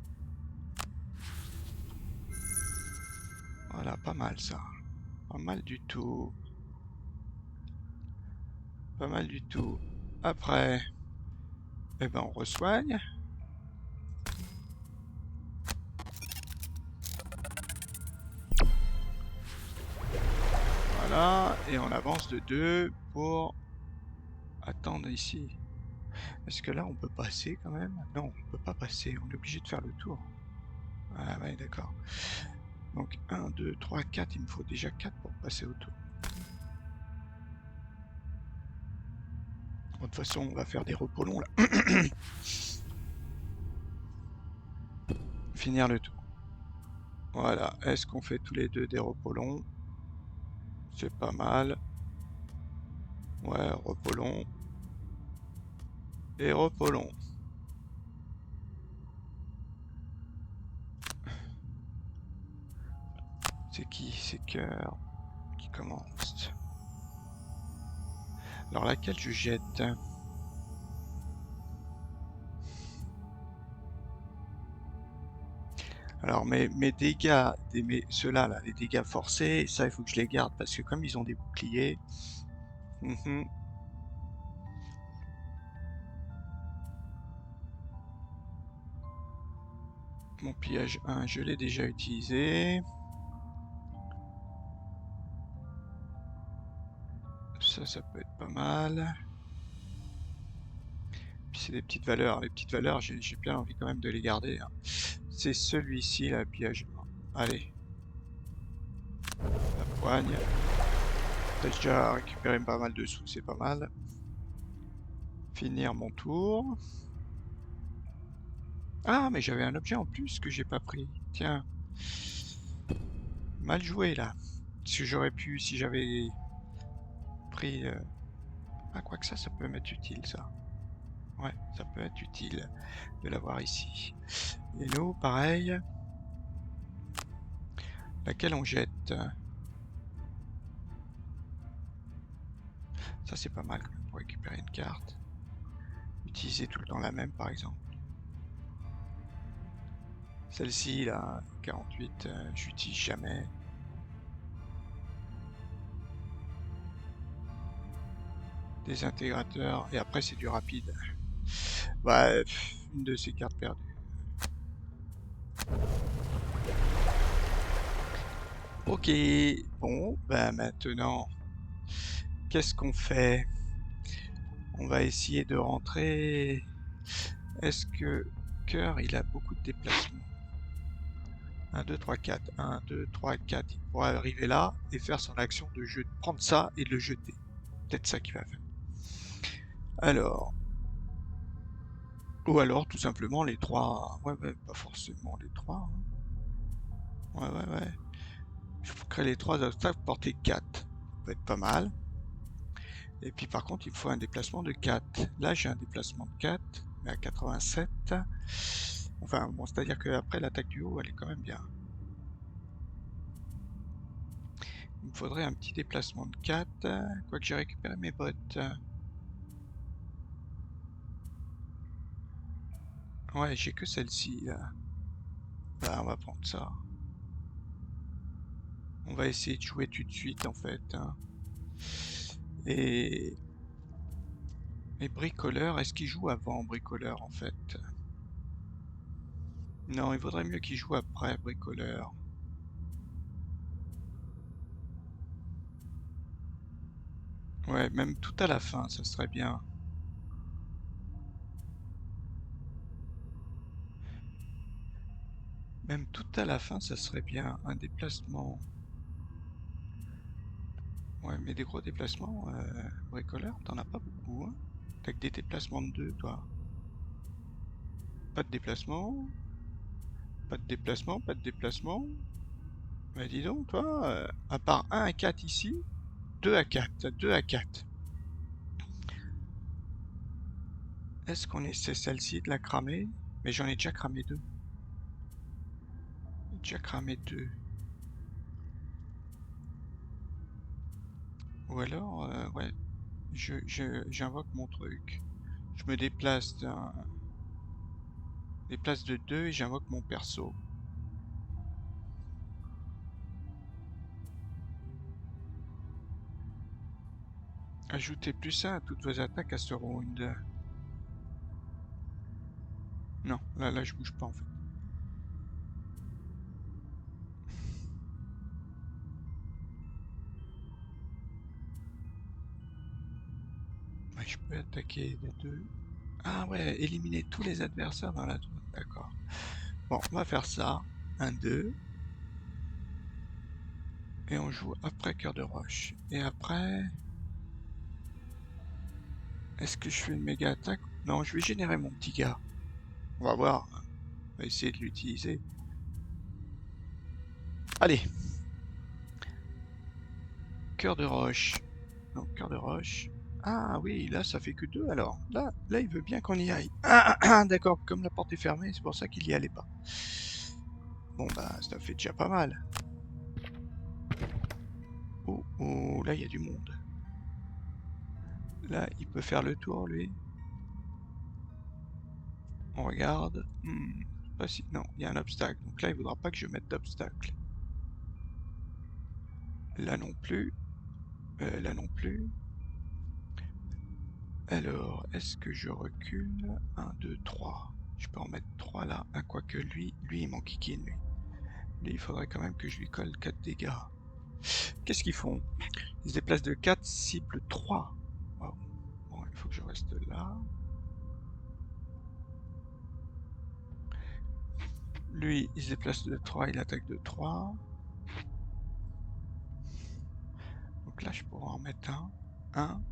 Voilà, pas mal ça. Pas mal du tout. Pas mal du tout. Après, eh ben, on resoigne. Voilà, et on avance de 2 pour attendre ici. Est-ce que là on peut passer quand même? Non, on peut pas passer, on est obligé de faire le tour. Ah ouais, d'accord. Donc 1, 2, 3, 4, il me faut déjà 4 pour passer au tour. Bon, de toute façon, on va faire des repos longs là. Finir le tour. Voilà, est-ce qu'on fait tous les deux des repos longs? C'est pas mal. Ouais, repos long. Et repos long. C'est qui? C'est Cœur qui commence. Alors laquelle je jette? Alors mes dégâts, ceux-là, là, les dégâts forcés, ça il faut que je les garde parce que comme ils ont des boucliers, mon pillage 1, je l'ai déjà utilisé. Ça peut être pas mal. Puis c'est des petites valeurs. Les petites valeurs, j'ai bien envie quand même de les garder, hein. C'est celui-ci, là, pillage 1. Allez. La poigne. J'ai déjà récupéré pas mal de sous, c'est pas mal. Finir mon tour. Ah, mais j'avais un objet en plus que j'ai pas pris. Tiens. Mal joué, là. Si j'aurais pu, si j'avais pris... Ah, quoi que ça peut m'être utile, ça. Ouais, ça peut être utile de l'avoir ici. Et nous, pareil. Laquelle on jette? Ça, c'est pas mal quand même pour récupérer une carte. Utiliser tout le temps la même, par exemple. Celle-ci, là, 48, j'utilise jamais. Désintégrateur, et après c'est du rapide. Bah, une de ces cartes perdues. Ok, bon, bah maintenant, qu'est-ce qu'on fait? On va essayer de rentrer. Est-ce que Cœur, il a beaucoup de déplacements? 1, 2, 3, 4. 1, 2, 3, 4. Il pourra arriver là et faire son action de jeu, prendre ça et de le jeter. Peut-être ça qu'il va faire. Alors, ou alors tout simplement les 3. Ouais, pas forcément les 3. Hein. Ouais. Il faut créer les 3 obstacles portée 4. Ça peut être pas mal. Et puis par contre, il faut un déplacement de 4. Là, j'ai un déplacement de 4, mais à 87. Enfin, bon, c'est-à-dire qu'après l'attaque du haut, elle est quand même bien. Il me faudrait un petit déplacement de 4, quoique j'ai récupéré mes bottes. Ouais, j'ai que celle-ci. Bah, on va prendre ça. On va essayer de jouer tout de suite, en fait. Hein. Et Bricoleur, est-ce qu'il joue avant Bricoleur, en fait? Non, il vaudrait mieux qu'il joue après Bricoleur. Ouais, même tout à la fin, ça serait bien. Même tout à la fin, ça serait bien. Un déplacement. Ouais, mais des gros déplacements, bricoleur, t'en as pas beaucoup, hein. T'as que des déplacements de 2, toi. Pas de déplacement, pas de déplacement, pas de déplacement. Mais dis donc, toi, à part 1 à 4 ici, 2 à 4, 2 à 4. Est-ce qu'on essaie celle-ci de la cramer? Mais j'en ai déjà cramé 2. J'ai déjà cramé 2. Ou alors, ouais, j'invoque mon truc. Je me déplace déplace de 2 et j'invoque mon perso. Ajoutez +1 à toutes vos attaques à ce round. Non, là je bouge pas en fait. Ouais, je peux attaquer de 2. Ah ouais, éliminer tous les adversaires dans la zone, d'accord. Bon, on va faire ça. 1, 2. Et on joue après cœur de roche. Et après... Est-ce que je fais une méga attaque? Non, je vais générer mon petit gars. On va voir. On va essayer de l'utiliser. Allez. Cœur de roche. Donc, cœur de roche. Ah oui, là, ça fait que 2 alors. Là, il veut bien qu'on y aille. Ah, d'accord, comme la porte est fermée, c'est pour ça qu'il y allait pas. Bon, bah, ça fait déjà pas mal. Oh, oh, là, il y a du monde. Là, il peut faire le tour, lui. On regarde. Pas si... Non, il y a un obstacle. Donc là, il voudra pas que je mette d'obstacle. Là non plus. Là non plus. Alors, est-ce que je recule? 1, 2, 3. Je peux en mettre 3 là. Ah, quoique lui, il m'enquiquine, lui. Lui, il faudrait quand même que je lui colle 4 dégâts. Qu'est-ce qu'ils font? Ils se déplacent de 4, cible 3. Wow. Bon, il faut que je reste là. Lui, il se déplace de 3, il attaque de 3. Donc là, je pourrais en mettre un. 1. 1.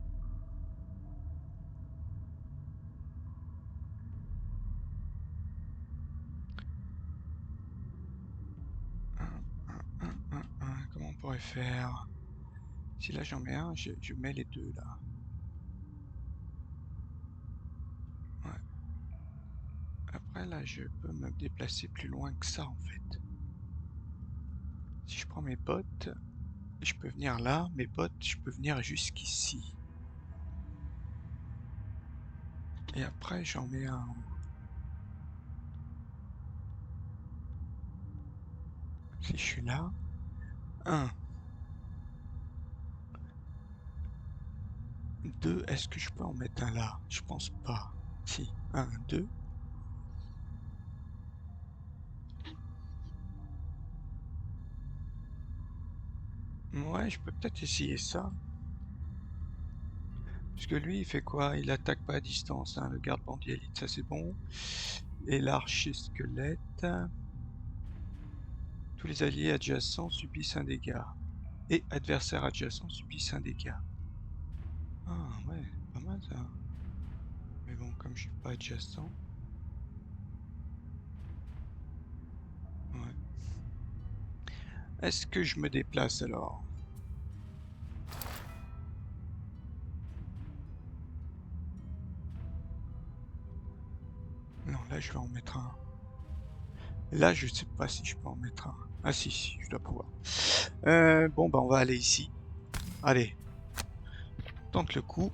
Comment on pourrait faire? Si là j'en mets un, je mets les deux là. Ouais. Après là, je peux me déplacer plus loin que ça en fait. Si je prends mes bottes, je peux venir là. Mes bottes, je peux venir jusqu'ici. Et après, j'en mets un. Si je suis là, 1, 2, est-ce que je peux en mettre un là? Je pense pas. Si, 1, 2. Ouais, je peux peut-être essayer ça. Parce que lui, il fait quoi? Il attaque pas à distance, hein, le garde-bandit élite, ça c'est bon. Et l'archer-squelette. Tous les alliés adjacents subissent un dégât. Et adversaires adjacents subissent un dégât. Ah ouais, pas mal ça. Mais bon, comme je suis pas adjacent. Ouais. Est-ce que je me déplace alors? Non, là je vais en mettre un. Là, je sais pas si je peux en mettre un. Ah si, je dois pouvoir. Bon, bah on va aller ici. Allez, tente le coup.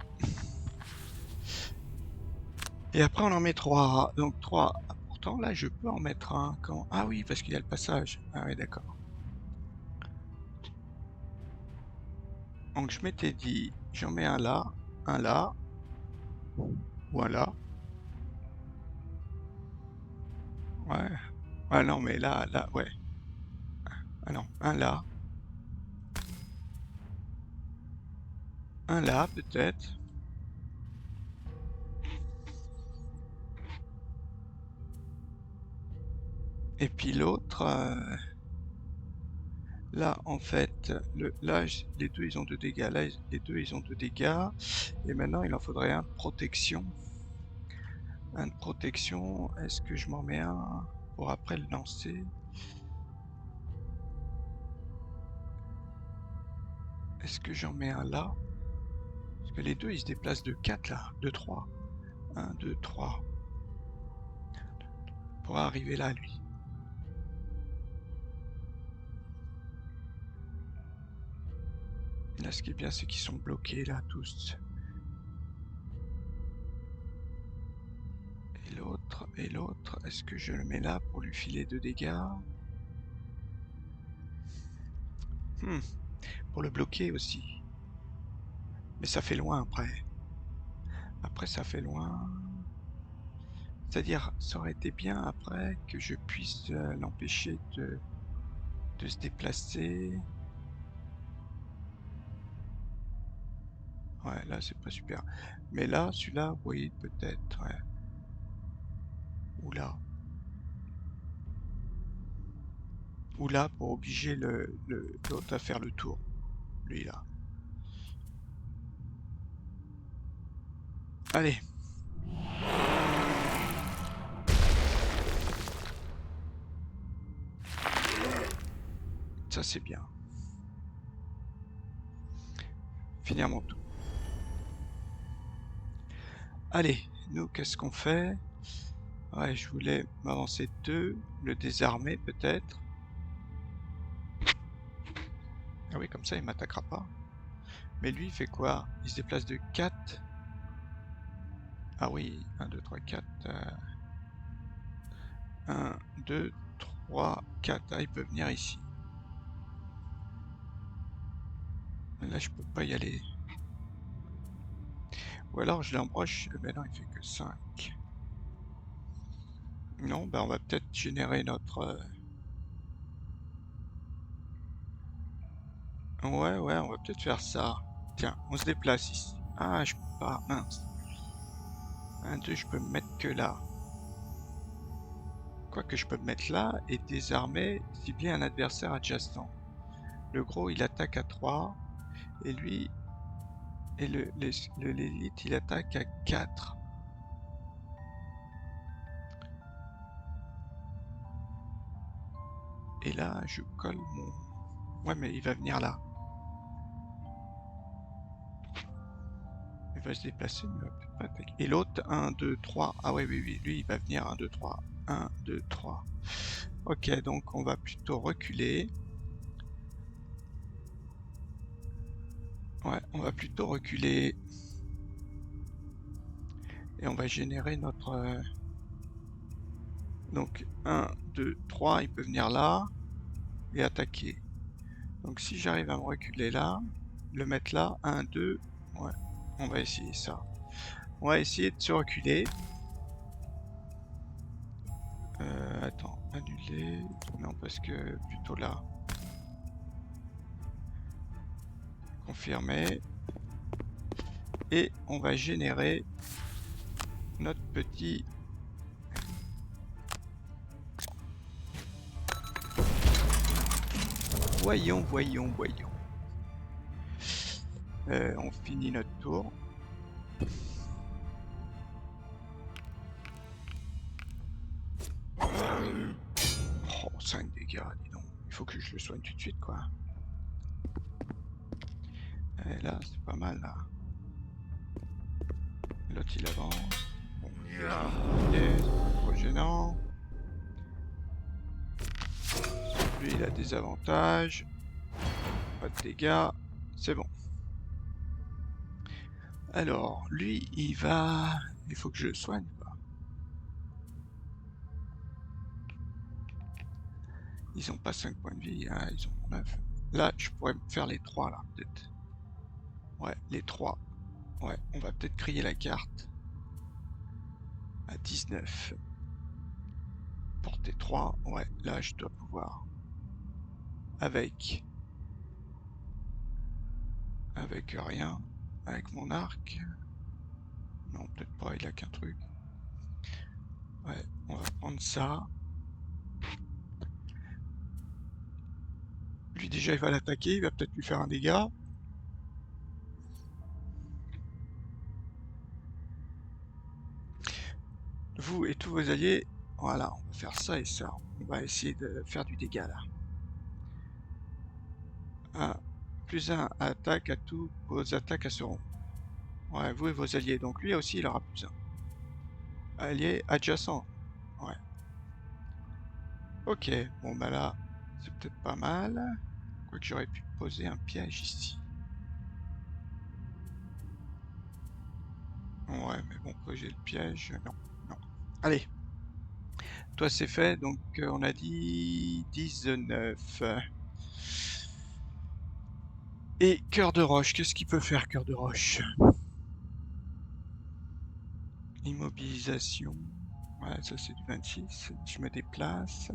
Et après, on en met 3. Donc 3. Ah, pourtant, là, je peux en mettre un. Quand... Ah oui, parce qu'il y a le passage. Ah oui, d'accord. Donc je m'étais dit, j'en mets un là, ou un là. Ouais. Ah non, mais là, ouais. Ah non, un là, peut-être. Et puis l'autre, là, en fait, là, les deux, ils ont 2 dégâts. Là, les deux, ils ont 2 dégâts. Et maintenant, il en faudrait un de protection. Un de protection, est-ce que je m'en mets un pour après le lancer? Est-ce que j'en mets un là? Parce que les deux, ils se déplacent de 4 là, de 3. 1, 2, 3. Pour arriver là, lui. Là, ce qui est bien, c'est qu'ils sont bloqués là, tous. Et l'autre, est-ce que je le mets là pour lui filer 2 dégâts? Pour le bloquer aussi. Mais ça fait loin après. Après, ça fait loin. C'est-à-dire, ça aurait été bien après que je puisse l'empêcher de se déplacer. Ouais, là, c'est pas super. Mais là, celui-là, oui, peut-être, ouais. Ou là. Ou là, pour obliger l'autre à faire le tour. Lui, là. Allez. Ça, c'est bien. Finir mon tour. Allez, nous, qu'est-ce qu'on fait? Ouais, je voulais m'avancer de 2, le désarmer peut-être. Ah oui, comme ça, il m'attaquera pas. Mais lui, il fait quoi? Il se déplace de 4. Ah oui, 1, 2, 3, 4. 1, 2, 3, 4. Ah, il peut venir ici. Là, je peux pas y aller. Ou alors, je l'embroche. Mais non, il fait que 5. Non, ben on va peut-être générer notre... Ouais, on va peut-être faire ça. Tiens, on se déplace ici. Ah, je peux pas. Mince. 1, 2, je peux me mettre que là. Quoique je peux me mettre là et désarmer, cibler un adversaire adjacent. Le gros, il attaque à 3. Et lui, et l'élite, il attaque à 4. Et là, je colle mon... Ouais, mais il va venir là. Il va se déplacer, mais il va peut-être pas attaquer. Et l'autre, 1, 2, 3. Ah oui, lui, il va venir 1, 2, 3. 1, 2, 3. Ok, donc on va plutôt reculer. Ouais, on va plutôt reculer. Et on va générer notre... Donc 1, 2, 3, il peut venir là et attaquer. Donc si j'arrive à me reculer là, le mettre là, 1, 2, ouais, on va essayer ça. On va essayer de se reculer. Attends, annuler. Non, parce que plutôt là. Confirmer. Et on va générer notre petit... Voyons. On finit notre tour. Oh, 5 dégâts, dis donc. Il faut que je le soigne tout de suite, quoi. Et là, c'est pas mal, là. L'autre, il avance. Bon, c'est pas trop gênant. Lui, il a des avantages. Pas de dégâts. C'est bon. Alors, lui, il va... Il faut que je le soigne, quoi. Ils ont pas 5 points de vie, hein, ils ont 9. Là, je pourrais me faire les 3, là, peut-être. Ouais, les 3. Ouais, on va peut-être crier la carte. À 19. Portée 3. Ouais, là, je dois pouvoir. Avec rien. Avec mon arc. Non, peut-être pas, il a qu'un truc. Ouais, on va prendre ça. Lui, déjà, il va l'attaquer. Il va peut-être lui faire un dégât. Vous et tous vos alliés. Voilà, on va faire ça et ça. On va essayer de faire du dégât, là. Ah, +1 attaque à tous vos attaques à ce rond. Ouais, vous et vos alliés. Donc lui aussi, il aura +1. Allié adjacent. Ouais. Ok, bon bah là, c'est peut-être pas mal. Quoique j'aurais pu poser un piège ici. Ouais, mais bon, j'ai le piège. Non, non. Allez, toi c'est fait, donc on a dit 19. Et cœur de roche, qu'est-ce qu'il peut faire, cœur de roche? Immobilisation. Ouais, ça c'est du 26. Je me déplace.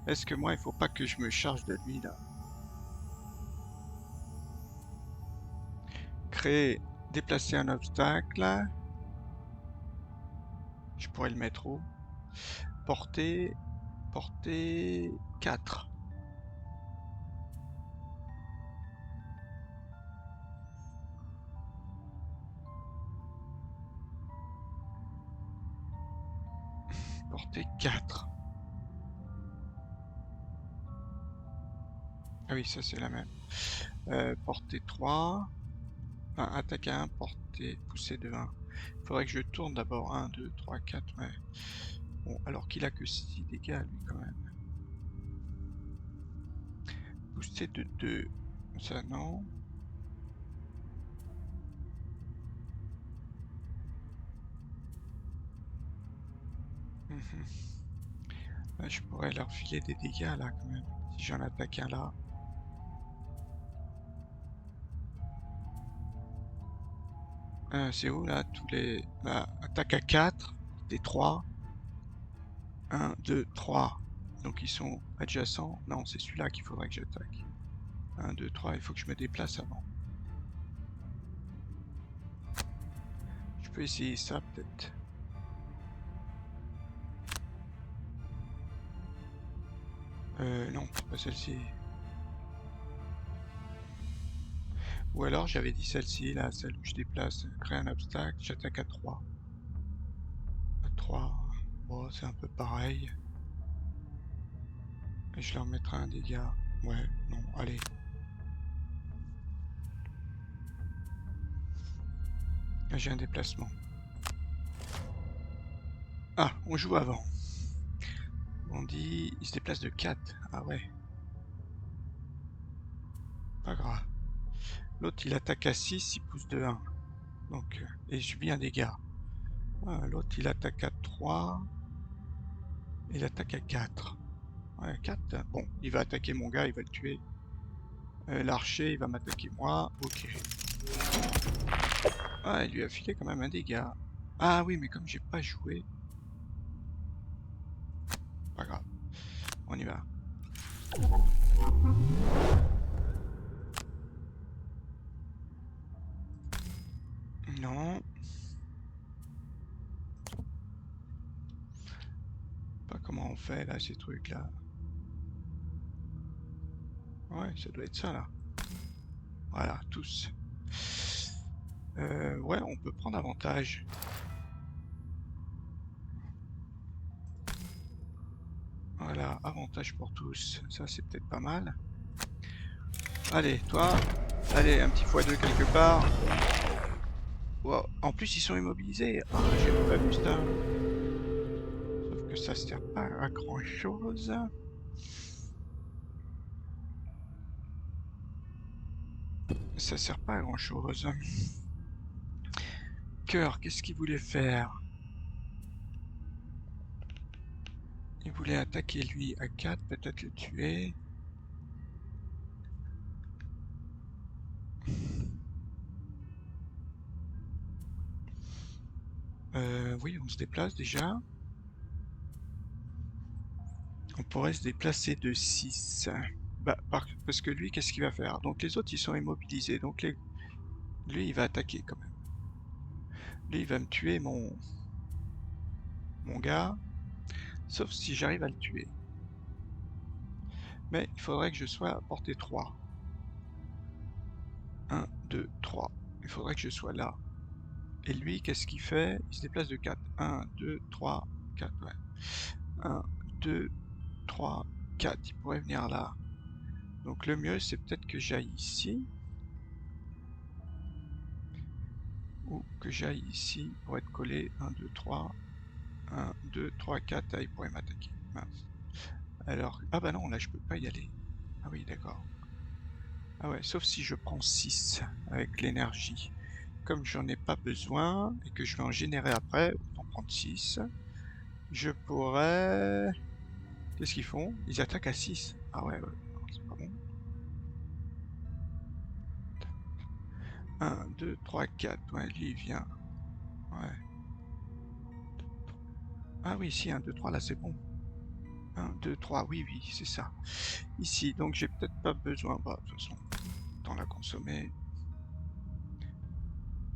Est-ce que moi, il faut pas que je me charge de lui là? Créer, déplacer un obstacle. Je pourrais le mettre où? Portée, portée 4. Portée 4. Ah oui, ça c'est la même. Portée 3. Enfin, attaque à 1, portée, poussée de 1. Il faudrait que je tourne d'abord. 1, 2, 3, 4. Ouais. Bon, alors qu'il a que 6 dégâts lui quand même. Poussée de 2. Ça non. Mhm. Ouais, je pourrais leur filer des dégâts là quand même. Si j'en attaque un là. C'est où là tous les. Bah, attaque à 4, des 3. 1, 2, 3. Donc ils sont adjacents. Non, c'est celui-là qu'il faudrait que j'attaque. 1, 2, 3. Il faut que je me déplace avant. Je peux essayer ça peut-être. Non, pas celle-ci. Ou alors j'avais dit celle-ci, là, celle où je déplace. Créer un obstacle, j'attaque à 3. À 3. Bon, c'est un peu pareil. Et je leur mettrai un dégât. Ouais, non, allez. Là, j'ai un déplacement. Ah, on joue avant. On dit, il se déplace de 4. Ah ouais, pas grave. L'autre, il attaque à 6, il pousse de 1. Donc, et il subit un dégât. Ah, l'autre, il attaque à 3. Il attaque à 4. Ouais, 4. Bon, il va attaquer mon gars, il va le tuer. L'archer, il va m'attaquer moi. Ok. Ah, il lui a filé quand même un dégât. Ah oui, mais comme j'ai pas joué, pas grave. On y va. Non, pas comment on fait là, ces trucs là. Ouais, ça doit être ça là. Voilà, tous. Ouais, on peut prendre avantage. Voilà, avantage pour tous. Ça, c'est peut-être pas mal. Allez, toi. Allez, un petit x2 quelque part. Wow. En plus, ils sont immobilisés. Ah, j'ai pas vu ça. Sauf que ça sert pas à grand chose. Ça sert pas à grand chose. Cœur, qu'est-ce qu'il voulait faire? Il voulait attaquer lui à 4, peut-être le tuer. Oui, on se déplace déjà. On pourrait se déplacer de 6. Bah, parce que lui, qu'est-ce qu'il va faire? Donc les autres, ils sont immobilisés. Donc lui, il va attaquer quand même. Lui, il va me tuer mon gars. Sauf si j'arrive à le tuer. Mais il faudrait que je sois à portée 3. 1, 2, 3. Il faudrait que je sois là. Et lui, qu'est-ce qu'il fait? Il se déplace de 4. 1, 2, 3, 4. Ouais. 1, 2, 3, 4. Il pourrait venir là. Donc le mieux, c'est peut-être que j'aille ici. Ou que j'aille ici pour être collé. 1, 2, 3. 1, 2, 3, 4. Ah, il pourrait m'attaquer. Mince. Alors, ah bah non, là, je peux pas y aller. Ah oui, d'accord. Ah ouais, sauf si je prends 6 avec l'énergie. comme j'en ai pas besoin et que je vais en générer après, autant prendre 6, je pourrais... Qu'est-ce qu'ils font? Ils attaquent à 6. Ah ouais, c'est pas bon. 1, 2, 3, 4. Ouais, lui il vient. Ouais. Ah oui, si, 1, 2, 3, là c'est bon. 1, 2, 3, oui, oui, c'est ça. Ici, donc j'ai peut-être pas besoin. Bah, de toute façon, autant la consommer. De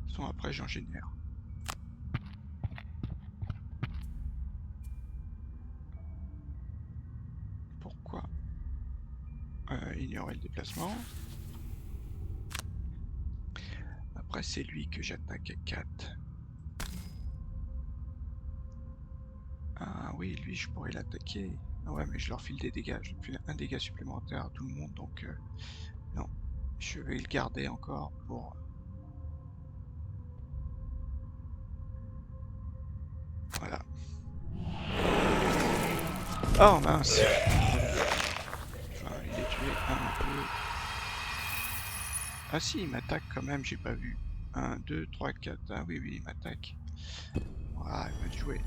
toute façon, après j'en génère. Pourquoi ignorer le déplacement? Après, c'est lui que j'attaque à 4. Ah oui, lui, je pourrais l'attaquer. Ah ouais, mais je leur file des dégâts. Je file un dégât supplémentaire à tout le monde, donc non. Je vais le garder encore pour... Voilà. Oh mince! Enfin, il est tué. 1, 2... Ah si, il m'attaque quand même, j'ai pas vu. 1, 2, 3, 4. Ah oui, oui, il m'attaque. Ah, il m'a joué.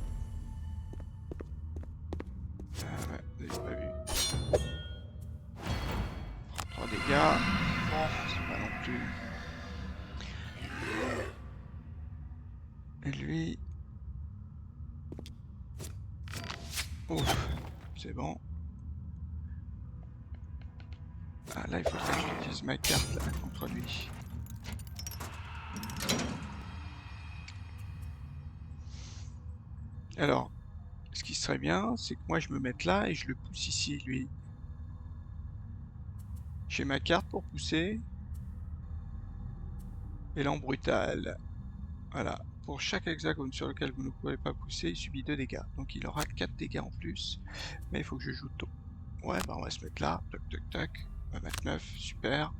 Ah ouais, vous avez pas vu. 3 dégâts. Bon, c'est pas non plus. Et lui... Ouf, c'est bon. Ah là, il faut que j'utilise ma carte là, contre lui. Alors, ce qui serait bien, c'est que moi je me mette là et je le pousse ici, lui. J'ai ma carte pour pousser. Élan brutal. Voilà. Pour chaque hexagone sur lequel vous ne pouvez pas pousser, il subit 2 dégâts. Donc il aura 4 dégâts en plus. Mais il faut que je joue tôt. Ouais, bah on va se mettre là. Tac, tac, tac. On va mettre 9. Super.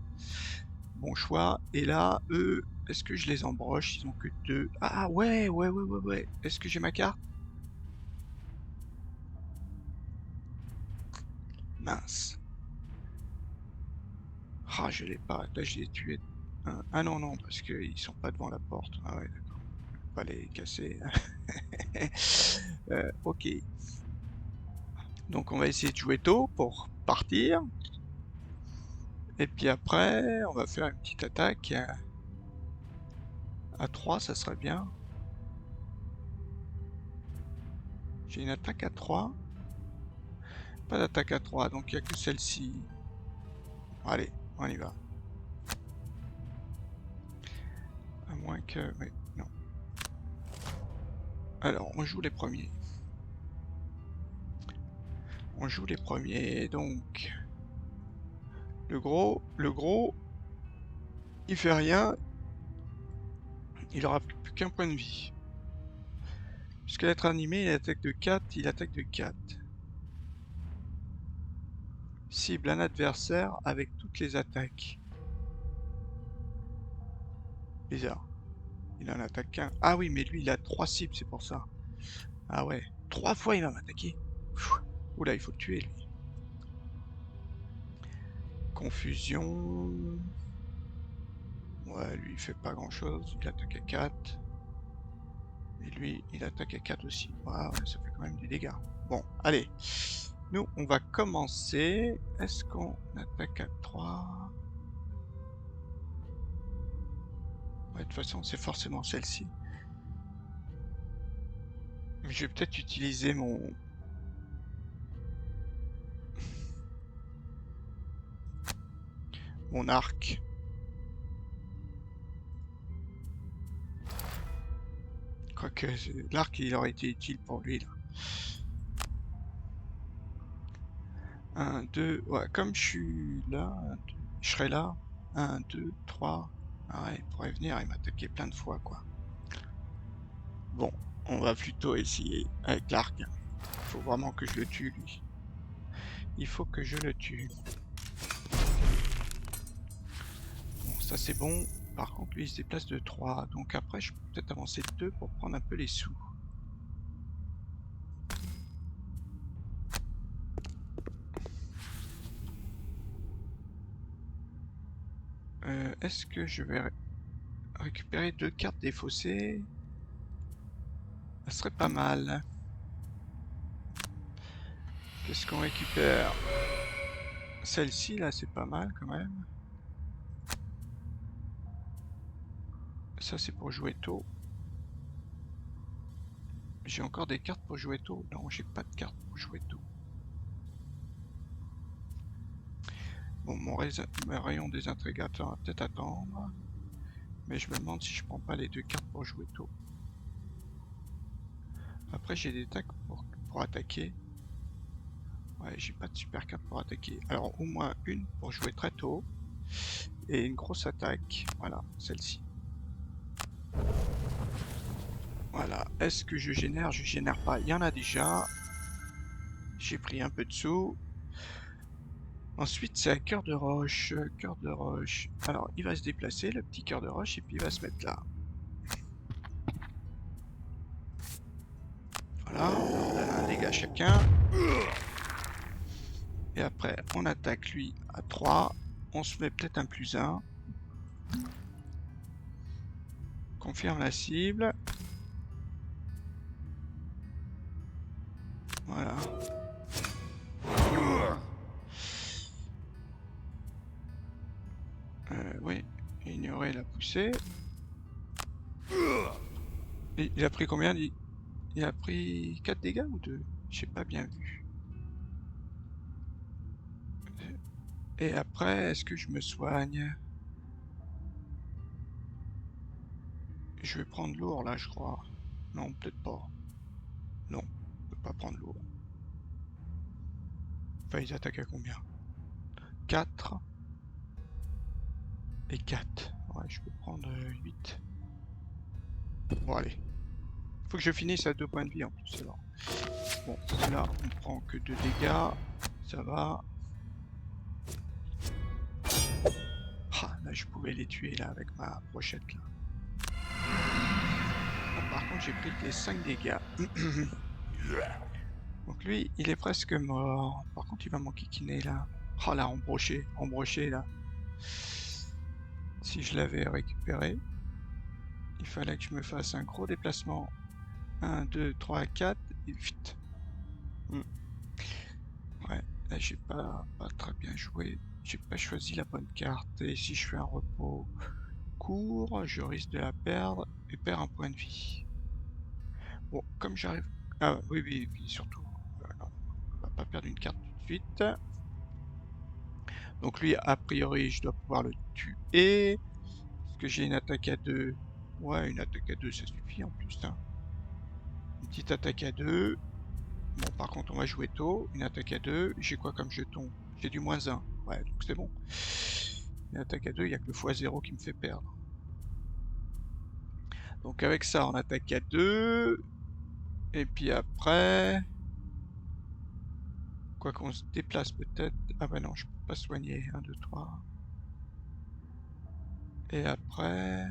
Bon choix. Et là, eux, est-ce que je les embroche? Ils ont que 2. Ah ouais, ouais, ouais, ouais, ouais. Est-ce que j'ai ma carte? Mince. Ah, je l'ai pas. Là, je l'ai tué. Ah non, non, parce qu'ils sont pas devant la porte. Ah ouais, d'accord. Pas les casser. Ok. Donc on va essayer de jouer tôt pour partir. Et puis après, on va faire une petite attaque à 3, ça serait bien. J'ai une attaque à 3. Pas d'attaque à 3, donc il n'y a que celle-ci. Allez, on y va. À moins que... Oui, non. Alors, on joue les premiers. On joue les premiers, donc... Le gros, il fait rien. Il aura plus qu'un point de vie. Puisque l'être animé, il attaque de 4, il attaque de 4. Cible un adversaire avec toutes les attaques. Bizarre. Il en attaque qu'un. Ah oui, mais lui, il a 3 cibles, c'est pour ça. Ah ouais. 3 fois, il va m'attaquer. Oula, il faut le tuer, lui. Confusion. Ouais, lui, il fait pas grand-chose. Il attaque à 4. Et lui, il attaque à 4 aussi. Ah ouais, ça fait quand même des dégâts. Bon, allez. Nous, on va commencer. Est-ce qu'on attaque à 3? Ouais, de toute façon, c'est forcément celle-ci. Je vais peut-être utiliser mon arc. Quoique, l'arc, il aurait été utile pour lui, là. 1, 2, ouais, comme je suis là, je serai là. 1, 2, 3. Ah ouais, il pourrait venir et m'attaquer plein de fois, quoi. Bon, on va plutôt essayer avec l'arc. Il faut vraiment que je le tue, lui. Il faut que je le tue. Bon, ça c'est bon. Par contre, lui, il se déplace de 3. Donc après, je peux peut-être avancer de 2 pour prendre un peu les sous. Est-ce que je vais... Récupérer 2 cartes défaussées. Ça serait pas mal. Qu'est-ce qu'on récupère? Celle-ci, là, c'est pas mal quand même. Ça, c'est pour jouer tôt. J'ai encore des cartes pour jouer tôt? Non, j'ai pas de cartes pour jouer tôt. Bon, mon rayon des intrigateurs va peut-être attendre. Mais je me demande si je prends pas les 2 cartes pour jouer tôt. Après, j'ai des tacs pour attaquer. Ouais, j'ai pas de super carte pour attaquer. Alors, au moins une pour jouer très tôt. Et une grosse attaque. Voilà, celle-ci. Voilà. Est-ce que je génère? Je génère pas. Il y en a déjà. J'ai pris un peu de sous. Ensuite, c'est un cœur de roche. Cœur de roche. Alors, il va se déplacer, le petit cœur de roche, et puis il va se mettre là. Voilà, on donne un dégât chacun. Et après, on attaque lui à 3. On se met peut-être un +1. Confirme la cible. Voilà. Oui, ignorer la poussée. Et il a pris combien? Il a pris 4 dégâts ou 2? J'ai pas bien vu. Et après, est-ce que je me soigne? Je vais prendre lourd là, je crois. Non, peut-être pas. Non, je peux pas prendre lourd. Enfin, ils attaquent à combien? 4 et 4. Ouais, je peux prendre 8. Bon, allez. Faut que je finisse à 2 points de vie en plus alors. Bon, là, on prend que 2 dégâts. Ça va. Ah, là, je pouvais les tuer là avec ma brochette là. Bon, par contre, j'ai pris les 5 dégâts. Donc lui, il est presque mort. Par contre, il va m'enquiquiner là. Oh là, embroché là. Si je l'avais récupéré, il fallait que je me fasse un gros déplacement. 1, 2, 3, 4, et vite. Ouais, là j'ai pas très bien joué. J'ai pas choisi la bonne carte. Et si je fais un repos court, je risque de la perdre et perdre un point de vie. Bon, comme j'arrive... Ah oui, oui, oui, surtout, non, on va pas perdre une carte tout de suite. Donc lui, a priori, je dois pouvoir le tuer. Est-ce que j'ai une attaque à 2? Ouais, une attaque à 2, ça suffit en plus. Hein. Une petite attaque à 2. Bon, par contre, on va jouer tôt. Une attaque à 2. J'ai quoi comme jeton? J'ai du -1. Ouais, donc c'est bon. Une attaque à 2, il n'y a que le x0 qui me fait perdre. Donc avec ça, on attaque à 2. Et puis après... Quoi qu'on se déplace peut-être. Ah bah non, je peux pas soigner. 1, 2, 3. Et après...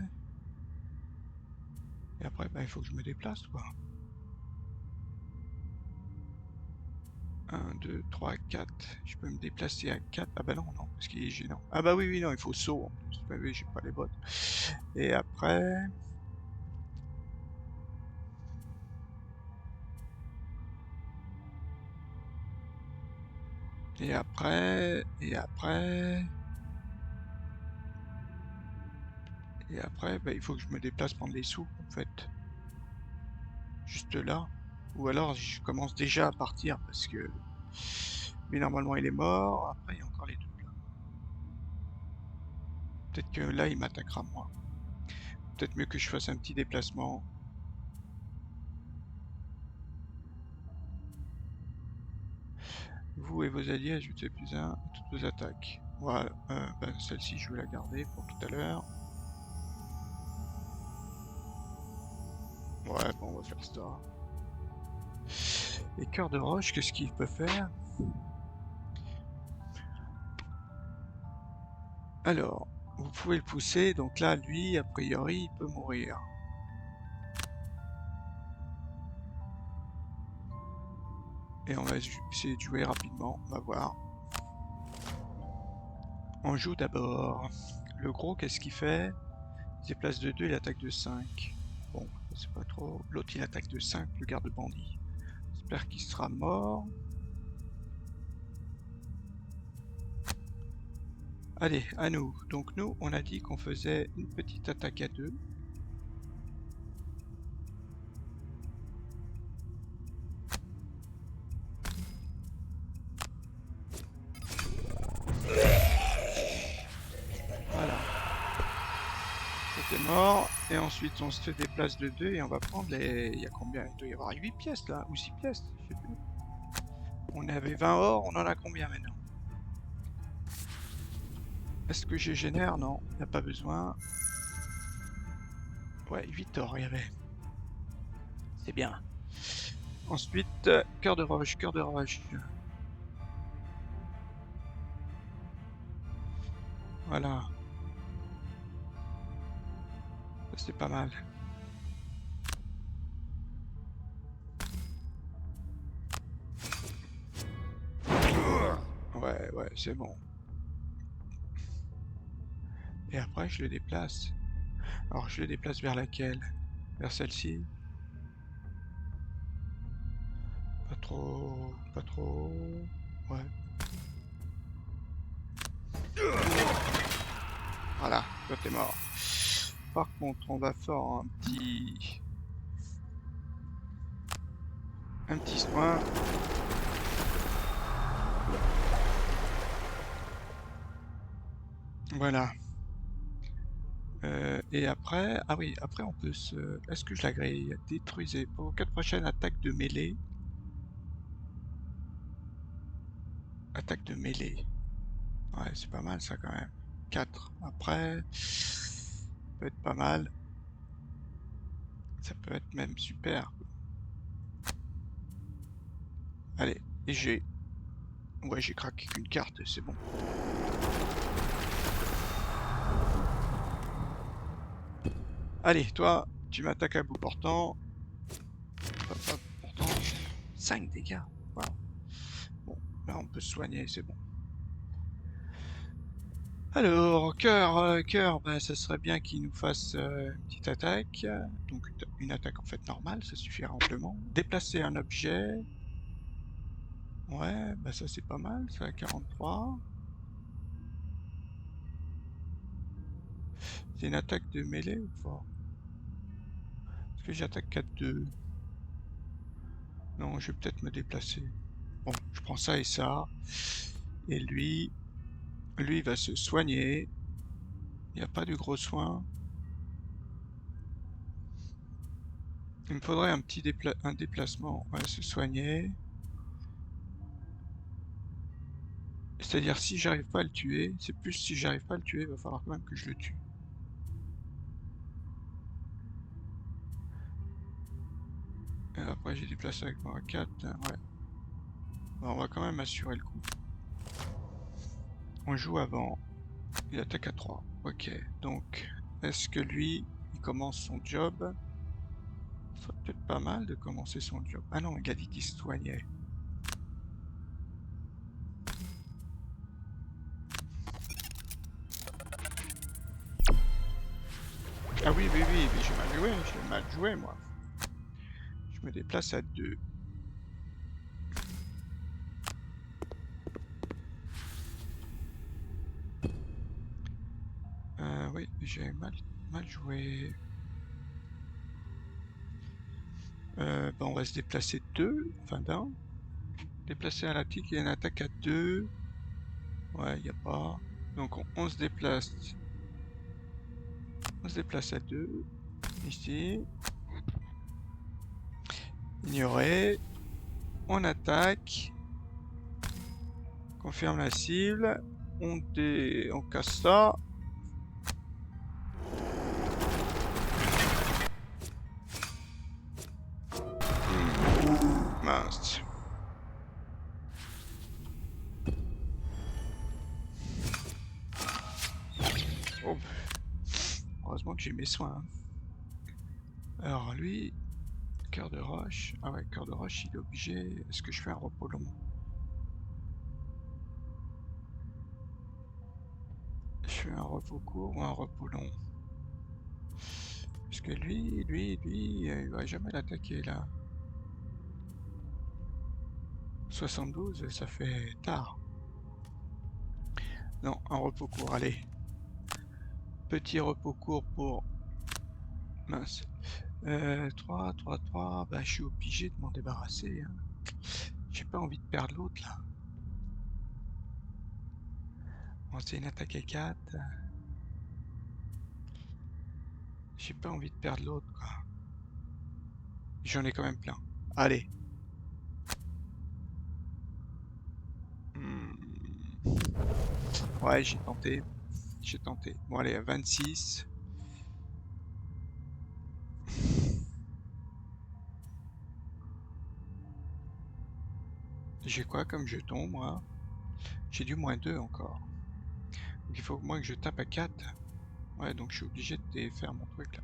Et après, bah, il faut que je me déplace, quoi. 1, 2, 3, 4. Je peux me déplacer à 4. Ah bah non, non, parce qu'il est gênant. Ah bah oui, oui, non, il faut saut en plus. Bah oui, j'ai pas les bottes. Et après... Et après... Et après... Et après, bah, il faut que je me déplace prendre les sous, en fait. Juste là. Ou alors, je commence déjà à partir, parce que... Mais normalement, il est mort. Après, il y a encore les deux là. Peut-être que là, il m'attaquera moi. Peut-être mieux que je fasse un petit déplacement. Vous et vos alliés, ajoutez +1 à toutes vos attaques. Voilà, ben, celle-ci, je vais la garder pour tout à l'heure. Ouais, bon, on va faire ça. Et cœur de roche, qu'est-ce qu'il peut faire? Alors, vous pouvez le pousser, donc là, lui, a priori, il peut mourir. Et on va essayer de jouer rapidement, on va voir. On joue d'abord. Le gros, qu'est-ce qu'il fait? Il se déplace de 2, il attaque de 5. Bon, c'est pas trop. L'autre il attaque de 5, le garde-bandit. J'espère qu'il sera mort. Allez, à nous. Donc nous, on a dit qu'on faisait une petite attaque à 2. Voilà. C'était mort. Et ensuite, on se déplace de 2 et on va prendre les... Il y a combien? Il doit y avoir 8 pièces là, ou 6 pièces, je sais plus. On avait 20 or, on en a combien maintenant? Est-ce que je génère? Non, il n'y a pas besoin. Ouais, 8 or, il y avait. C'est bien. Ensuite, cœur de roche, cœur de roche. Voilà. Ça, c'est pas mal. Ouais, ouais, c'est bon. Et après, je le déplace. Alors, je le déplace vers laquelle? Vers celle-ci? Pas trop... Pas trop... Ouais. Voilà, toi t'es mort. Par contre, on va faire un petit soin. Voilà. Et après... Ah oui, après on peut se... Est-ce que je la grille? Détruisez. Pour vos 4 prochaines attaques de mêlée. Attaque de mêlée. Ouais, c'est pas mal ça quand même. 4. Après... Ça peut être pas mal. Ça peut être même super. Allez, et j'ai... Ouais, j'ai craqué qu'une carte, c'est bon. Allez, toi, tu m'attaques à bout portant. Pas portant. 5 dégâts. Wow. Bon, là on peut se soigner, c'est bon. Alors, cœur, bah, ça serait bien qu'il nous fasse une petite attaque. Donc une attaque en fait normale, ça suffira amplement. Déplacer un objet. Ouais, bah ça c'est pas mal, ça à 43. C'est une attaque de mêlée ou pas? Est-ce que j'attaque 4-2? Non, je vais peut-être me déplacer. Bon, je prends ça et ça. Et lui il va se soigner. Il n'y a pas de gros soins. Il me faudrait un petit déplacement. Ouais, se soigner. C'est-à-dire si j'arrive pas à le tuer, c'est plus si j'arrive pas à le tuer, il va falloir quand même que je le tue. Et après j'ai déplacé avec moi 4, ouais. Bon, on va quand même assurer le coup. On joue avant. Il attaque à 3. Ok, donc est-ce que lui, il commence son job? Ce serait peut-être pas mal de commencer son job. Ah non, il a dit qu'il se soignait. Ah oui, oui, oui, mais j'ai mal joué, j'ai mal joué moi. Je me déplace à 2. Oui, j'ai mal joué. Bah, on va se déplacer 2, enfin d'un. Déplacer un lapis et une attaque à 2. Ouais, il n'y a pas. Donc on se déplace. On se déplace à 2. Ici. Ignorer. On attaque. Confirme la cible. On casse ça. Mince. Oh. Heureusement que j'ai mes soins. Alors lui, cœur de roche. Ah ouais, cœur de roche, il est obligé. Est-ce que je fais un repos long? Je fais un repos court ou un repos long? que lui, il va jamais l'attaquer là. 72, ça fait tard. Non, un repos court, allez. Petit repos court pour... Mince. 3, 3, 3, bah je suis obligé de m'en débarrasser. Hein. J'ai pas envie de perdre l'autre là. Bon, c'est une attaque à 4. J'ai pas envie de perdre l'autre quoi. J'en ai quand même plein. Allez. Hmm. Ouais, j'ai tenté. J'ai tenté. Bon, allez, à 26. J'ai quoi comme jeton, moi? J'ai du -2 encore. Donc il faut au moins que je tape à 4. Ouais, donc je suis obligé de défaire mon truc là.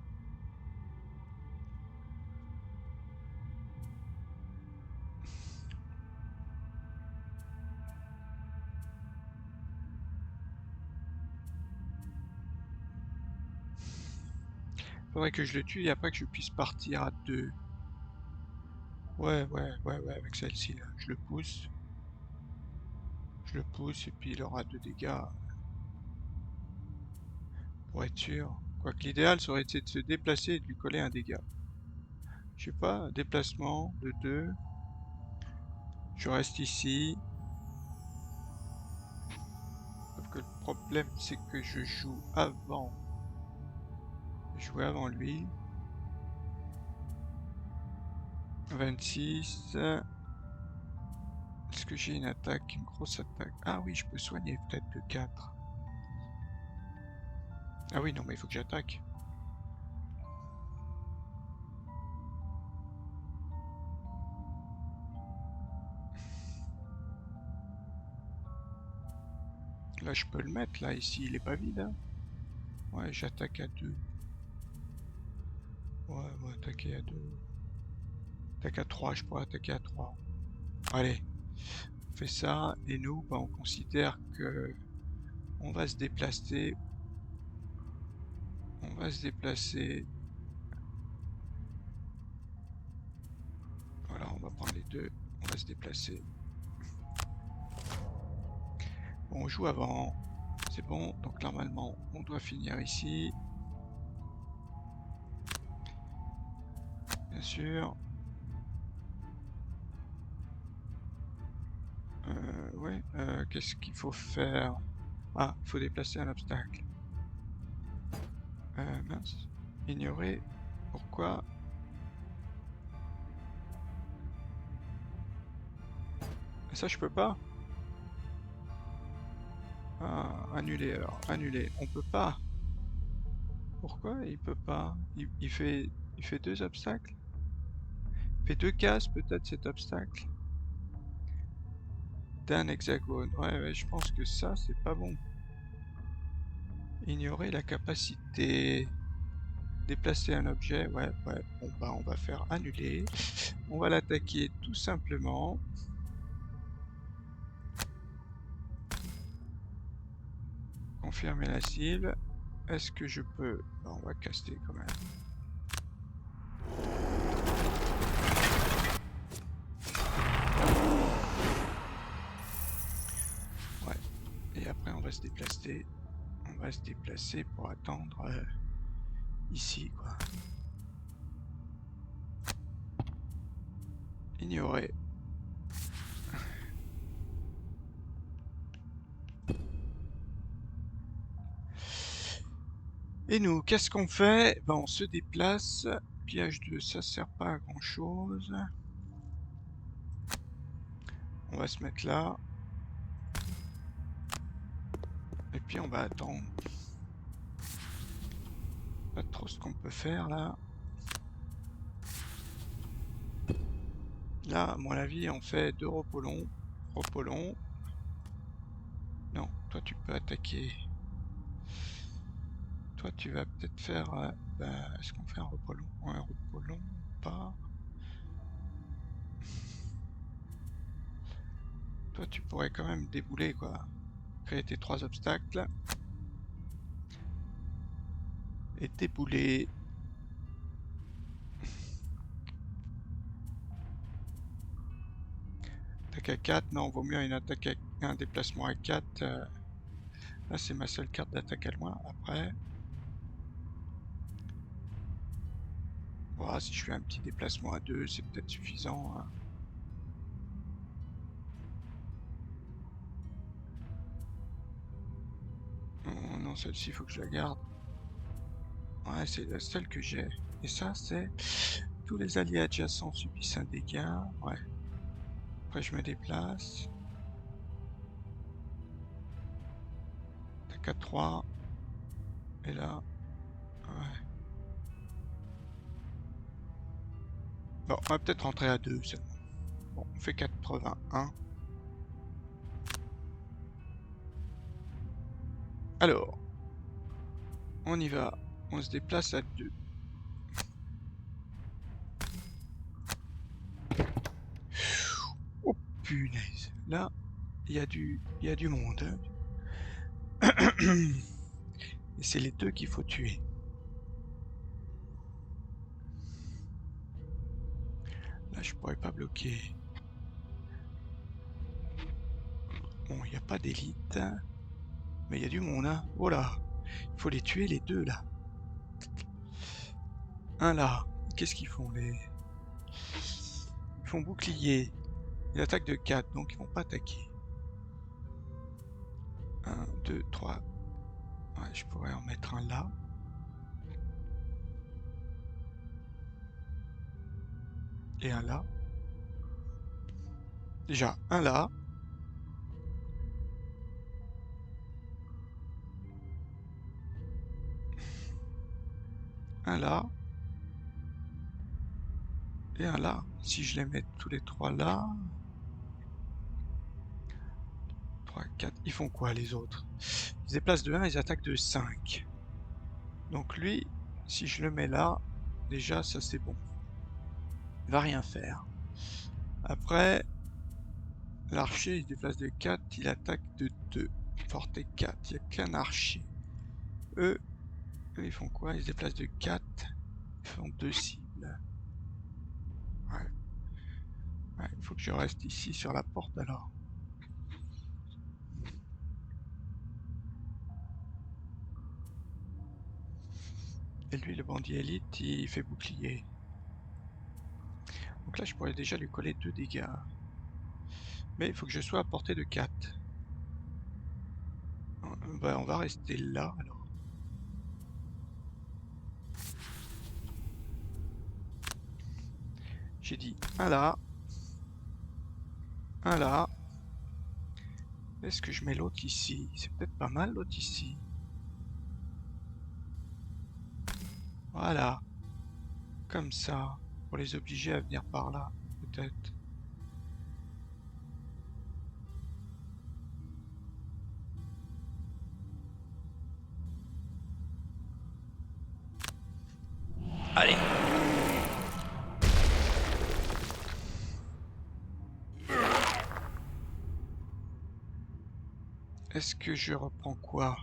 Faudrait que je le tue et après que je puisse partir à 2. Ouais, avec celle-ci là. Je le pousse. Je le pousse et puis il aura 2 dégâts pour être sûr. Quoique l'idéal ça aurait été de se déplacer et de lui coller un dégât. Je sais pas, déplacement de 2. Je reste ici. Sauf que le problème c'est que je joue avant. Jouer avant lui. 26. Est-ce que j'ai une attaque, une grosse attaque? Ah oui, je peux soigner peut-être de 4. Ah oui, non, mais il faut que j'attaque. Là, je peux le mettre, là, ici, il est pas vide, hein. Ouais, j'attaque à 2. Ouais, on va attaquer à 2. Attaque à 3, je pourrais attaquer à 3. Allez, on fait ça, et nous, bah, on considère que on va se déplacer. On va se déplacer. Voilà, on va prendre les deux. On va se déplacer. Bon, on joue avant. C'est bon, donc normalement, on doit finir ici. Bien sûr. Ouais, qu'est-ce qu'il faut faire? Ah, il faut déplacer un obstacle. Mince. Ignorer. Pourquoi? Ça, je peux pas? Ah, annuler alors. Annuler. On peut pas. Pourquoi il peut pas? Il fait 2 obstacles? Il fait 2 cases peut-être cet obstacle? D'un hexagone. Ouais, je pense que ça, c'est pas bon. Ignorer la capacité. Déplacer un objet. Ouais. Bon, bah, on va faire annuler. On va l'attaquer tout simplement. Confirmer la cible. Est-ce que je peux... Bah, on va caster quand même. Ouais. Et après on va se déplacer. On va se déplacer pour attendre ici quoi. Ignorer. Et nous, qu'est-ce qu'on fait? Ben, on se déplace. Pillage 2, ça sert pas à grand chose. On va se mettre là. Et puis on va attendre. Pas trop ce qu'on peut faire là. Là, à mon avis, on fait 2 repos longs. Repos longs. Non, toi tu peux attaquer. Toi tu vas peut-être faire... bah, est-ce qu'on fait un repos long? Un repos long ou pas? Toi tu pourrais quand même débouler quoi. Créer tes 3 obstacles. Et débouler. attaque à 4. Non, vaut mieux une attaque à un déplacement à 4. Là, c'est ma seule carte d'attaque à loin. Après, voilà, si je fais un petit déplacement à 2, c'est peut-être suffisant. Hein. Oh, non, celle-ci, il faut que je la garde. Ouais, c'est la seule que j'ai. Et ça, c'est... Tous les alliés adjacents subissent un dégât. Ouais. Après, je me déplace. Attaque à 3. Et là... Ouais. Bon, on va peut-être rentrer à 2 seulement. Bon, on fait 81. Alors, on y va. On se déplace à 2. Oh punaise. Là, il y a du monde. Et c'est les deux qu'il faut tuer. Là, je pourrais pas bloquer. Bon, il n'y a pas d'élite. Mais il y a du monde, hein. Oh là. Il faut les tuer les deux, là. Un là. Qu'est-ce qu'ils font, les... Ils font bouclier. Ils attaquent de 4, donc ils vont pas attaquer. 1, 2, 3. Ouais, je pourrais en mettre un là. Et un là. Déjà, un là. Un là. Et un là. Si je les mets tous les trois là... 3, 4... Ils font quoi, les autres? Ils se déplacent de 1, ils attaquent de 5. Donc lui, si je le mets là, déjà, ça c'est bon. Il va rien faire. Après, l'archer, il se déplace de 4, il attaque de 2. Forte 4, il n'y a qu'un archer. Eux, ils font quoi? Ils se déplacent de 4, ils font 2 cibles. Ouais. Ouais, il faut que je reste ici sur la porte alors. Et lui, le bandit élite, il fait bouclier. Donc là, je pourrais déjà lui coller 2 dégâts. Mais il faut que je sois à portée de 4. Bah, on va rester là alors. J'ai dit un là. Un là. Est-ce que je mets l'autre ici? C'est peut-être pas mal l'autre ici. Voilà. Comme ça. Pour les obliger à venir par là. Peut-être. Allez. Est-ce que je reprends quoi?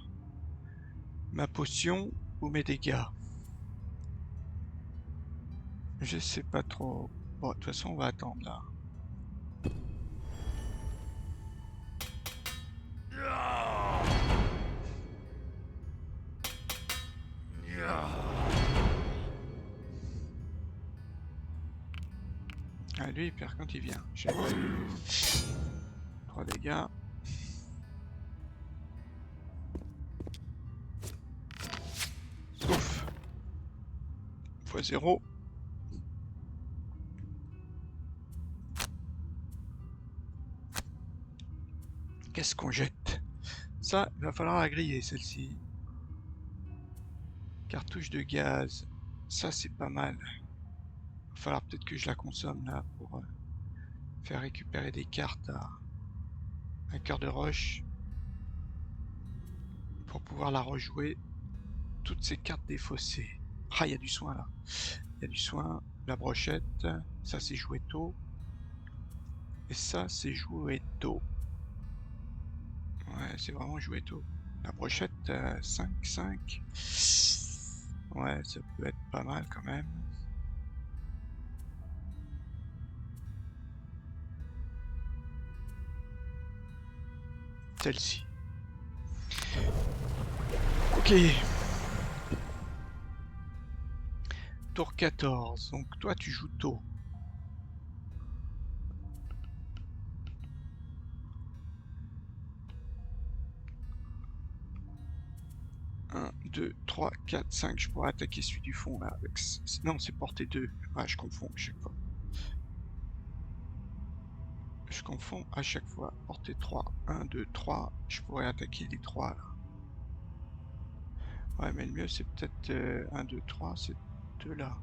Ma potion ou mes dégâts? Je sais pas trop. Bon, de toute façon, on va attendre là. Ah, lui, il perd quand il vient. J'ai 3 dégâts. Ouf. Fois 0. Qu'est-ce qu'on jette? Ça, il va falloir la griller, celle-ci. Cartouche de gaz. Ça, c'est pas mal. Il va falloir peut-être que je la consomme là pour faire récupérer des cartes à un cœur de roche. Pour pouvoir la rejouer. Toutes ces cartes défaussées. Ah, il y a du soin là. Il y a du soin. La brochette. Ça, c'est joué tôt. Et ça, c'est joué tôt. Ouais, c'est vraiment joué tôt. La brochette, 5, 5. Ouais, ça peut être pas mal quand même. celle-ci. Ok. Tour 14. Donc toi tu joues tôt. 1, 2, 3, 4, 5. Je pourrais attaquer celui du fond là avec... Non, c'est portée 2. Ah, je confonds à chaque fois. Je confonds à chaque fois. Portée 3. 1, 2, 3. Je pourrais attaquer les 3 là. Ouais, mais le mieux c'est peut-être 1, 2, 3. C'est 2 là.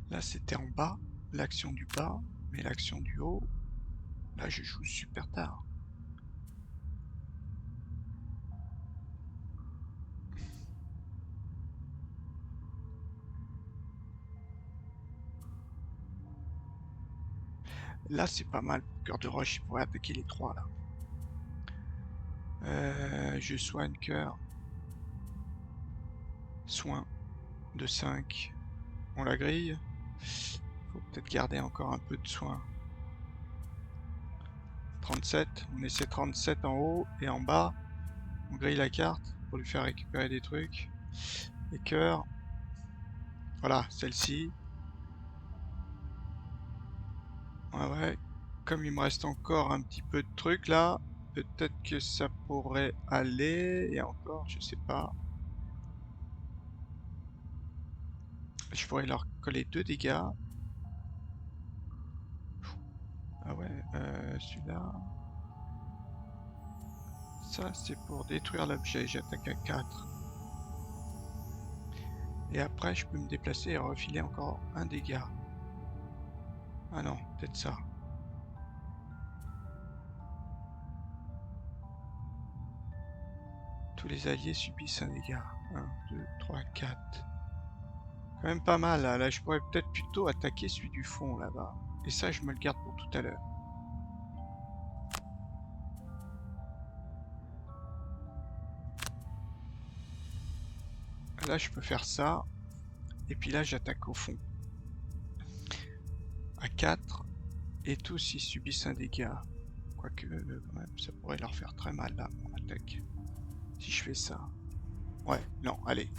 Là c'était en bas. L'action du bas. Mais l'action du haut. Là je joue super tard. Là c'est pas mal pour cœur de roche. Je pourrais attaquer les 3 là. Je soigne cœur. Soin de 5. On la grille. Faut peut-être garder encore un peu de soin. 37. On essaie 37 en haut et en bas. On grille la carte pour lui faire récupérer des trucs. Et cœur. Voilà, celle-ci. Ouais. Comme il me reste encore un petit peu de trucs là, peut-être que ça pourrait aller. Et encore, je sais pas. Je pourrais leur coller 2 dégâts. Ah ouais, celui-là. Ça, c'est pour détruire l'objet. J'attaque à 4. Et après, je peux me déplacer et refiler encore un dégât. Ah non, peut-être ça. Tous les alliés subissent un dégât. 1, 2, 3, 4. Quand même pas mal là. Là, je pourrais peut-être plutôt attaquer celui du fond là-bas. Et ça, je me le garde pour tout à l'heure. Là, je peux faire ça. Et puis là, j'attaque au fond. À 4. Et tous, ils subissent un dégât. Quoique, quand même, ça pourrait leur faire très mal là, mon attaque. Si je fais ça. Ouais, non, allez.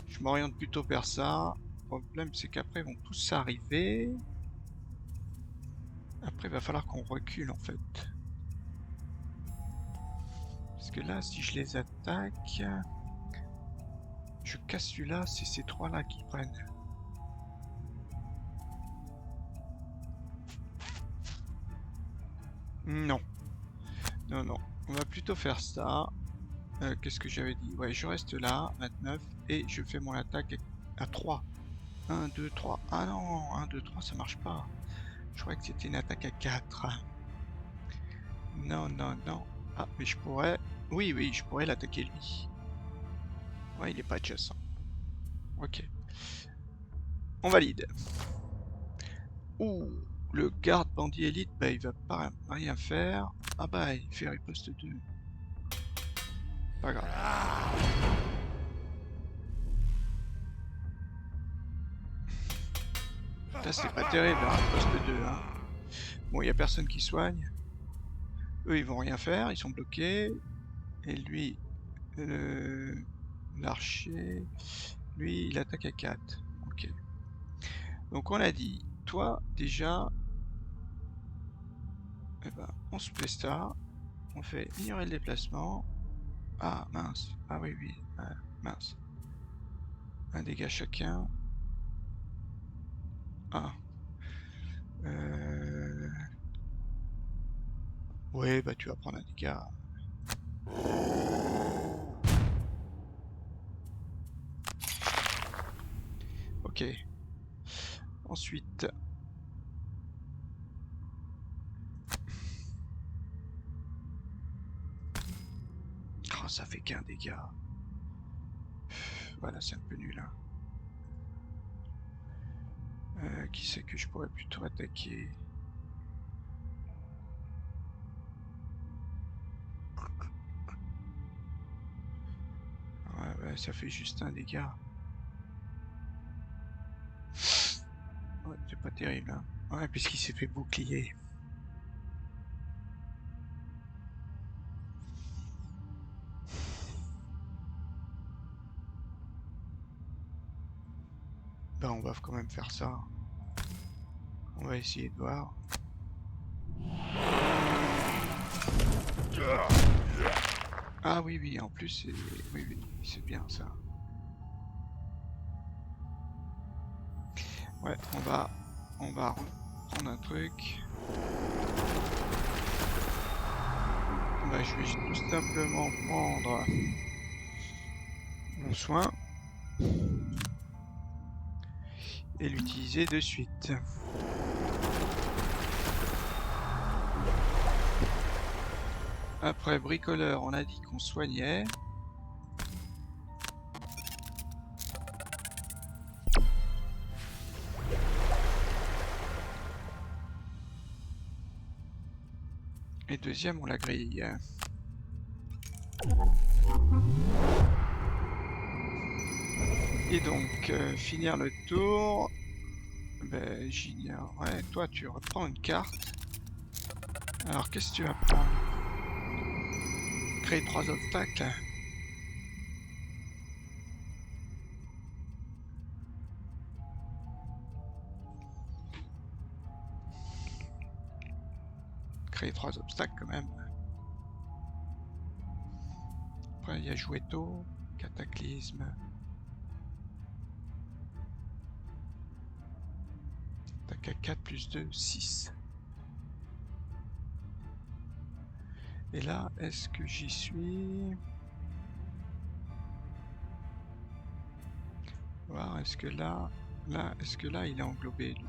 Je m'oriente plutôt vers ça. Le problème, c'est qu'après, ils vont tous arriver. Après, il va falloir qu'on recule, en fait. Parce que là, si je les attaque... Je casse celui-là, c'est ces 3-là qui prennent. Non. Non, non. On va plutôt faire ça. Qu'est-ce que j'avais dit? Ouais, je reste là, 29, et je fais mon attaque à 3. 1, 2, 3. Ah non, 1, 2, 3, ça marche pas. Je croyais que c'était une attaque à 4. Non, non, non. Ah, mais je pourrais... Oui, oui, je pourrais l'attaquer lui. Ouais, il est pas adjacent. Ok. On valide. Ouh, le garde bandit élite, bah il va pas rien faire. Ah bah, il fait riposte 2. Pas grave. Là, c'est pas terrible, hein, riposte 2, hein. Bon, il y a personne qui soigne. Eux, ils vont rien faire, ils sont bloqués. Et lui, l'archer, lui, il attaque à 4. Ok. Donc on a dit, toi, déjà, eh ben, on se plaît ça. On fait ignorer le déplacement. Ah, mince. Ah oui, oui. Ah, mince. Un dégât chacun. Ah. Euh... Ouais, bah tu vas prendre un dégât. Ok. Ensuite... Oh, ça fait qu'un dégât. Voilà, c'est un peu nul, hein. Qui c'est que je pourrais plutôt attaquer? Ouais, ça fait juste un dégât. Ouais, c'est pas terrible, hein. Ouais, puisqu'il s'est fait bouclier. Ben, on va quand même faire ça. On va essayer de voir. Ah oui, oui, en plus, c'est... Oui, oui, c'est bien ça. Ouais, on va prendre un truc. Bah, je vais tout simplement prendre mon soin et l'utiliser de suite. Après bricoleur, on a dit qu'on soignait. Et deuxième, on la grille. Et donc, finir le tour. Ben, j'ignore. Ouais, toi, tu reprends une carte. Alors, qu'est-ce que tu vas prendre? Créer 3 obstacles. Créer 3 obstacles quand même. Après, il y a Jouetto, Cataclysme. T'as qu'à 4 plus 2, 6. Et là, est-ce que j'y suis? Voir, est-ce que là, est-ce que là, il est englobé, lui?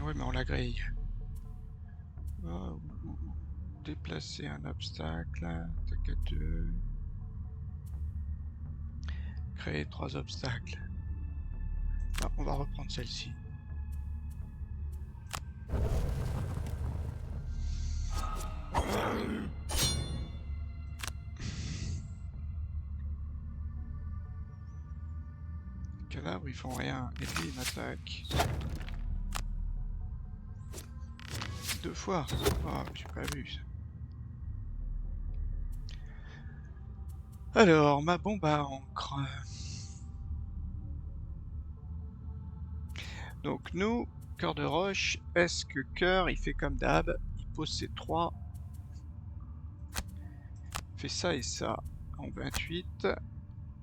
Oui, mais on la grille. Oh, déplacer un obstacle. T'as qu'à 2. Créer 3 obstacles. Ah, on va reprendre celle-ci. Cadavres, ils font rien. Et lui, il m'attaque. 2 fois. Oh, j'ai pas vu ça. Alors, ma bombe à encre. Donc nous, cœur de roche, est-ce que cœur, il fait comme d'hab, il pose ses 3, fait ça et ça en 28,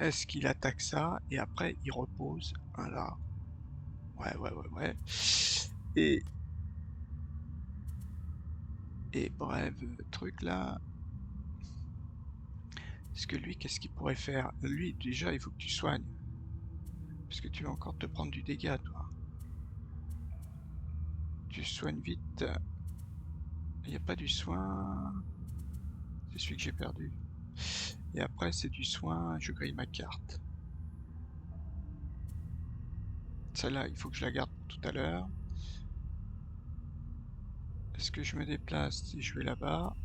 est-ce qu'il attaque ça, et après il repose un là. Ouais. Et bref, truc là. Est-ce que lui, qu'est-ce qu'il pourrait faire? Lui, déjà, il faut que tu soignes. Parce que tu vas encore te prendre du dégât, toi. Tu soignes vite. Il n'y a pas du soin. C'est celui que j'ai perdu. Et après, c'est du soin, je grille ma carte. Celle-là, il faut que je la garde pour tout à l'heure. Est-ce que je me déplace si je vais là-bas?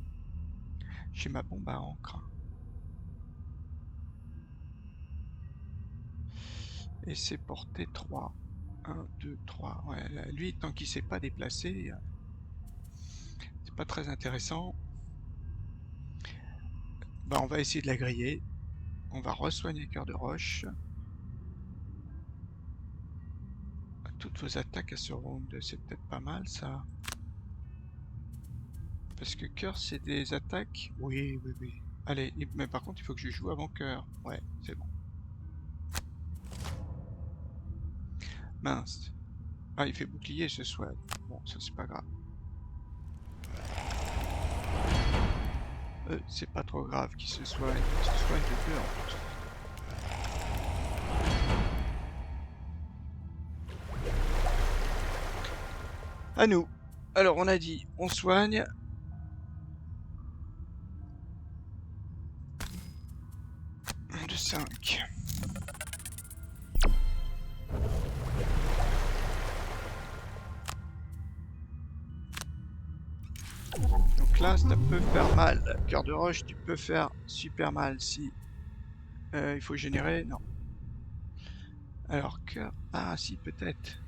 J'ai ma bombe à encre. Et c'est porté 3. 1, 2, 3. Ouais, là, lui, tant qu'il ne s'est pas déplacé, c'est pas très intéressant. Bah, on va essayer de la griller. On va re-soigner cœur de roche. Toutes vos attaques à ce round, c'est peut-être pas mal ça. Parce que cœur, c'est des attaques. Oui. Allez, mais par contre, il faut que je joue avant cœur. Ouais, c'est bon. Mince. Ah, il fait bouclier, je soigne. Bon, ça c'est pas grave. C'est pas trop grave qu'il se soigne. Il se soigne de peu en plus. À nous. Alors, on a dit, on soigne. De 5. Donc Donc là, ça peut faire mal. Cœur de roche, tu peux faire super mal si... il faut générer... Non. Alors que... Ah si, peut-être.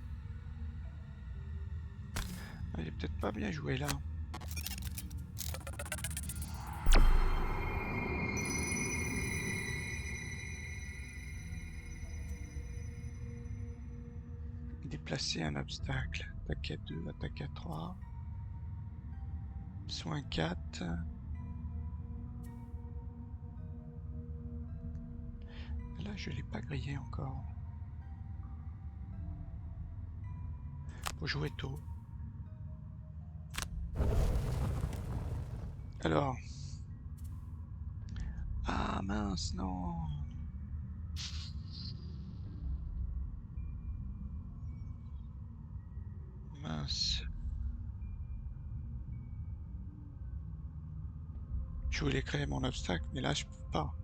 Il est peut-être pas bien joué là. Déplacer un obstacle. Attaque à 2, attaque à 3. Soin 4. Là, je l'ai pas grillé encore. Faut jouer tôt. Alors. Ah mince, non. Mince. Je voulais créer mon obstacle, mais là, je peux pas.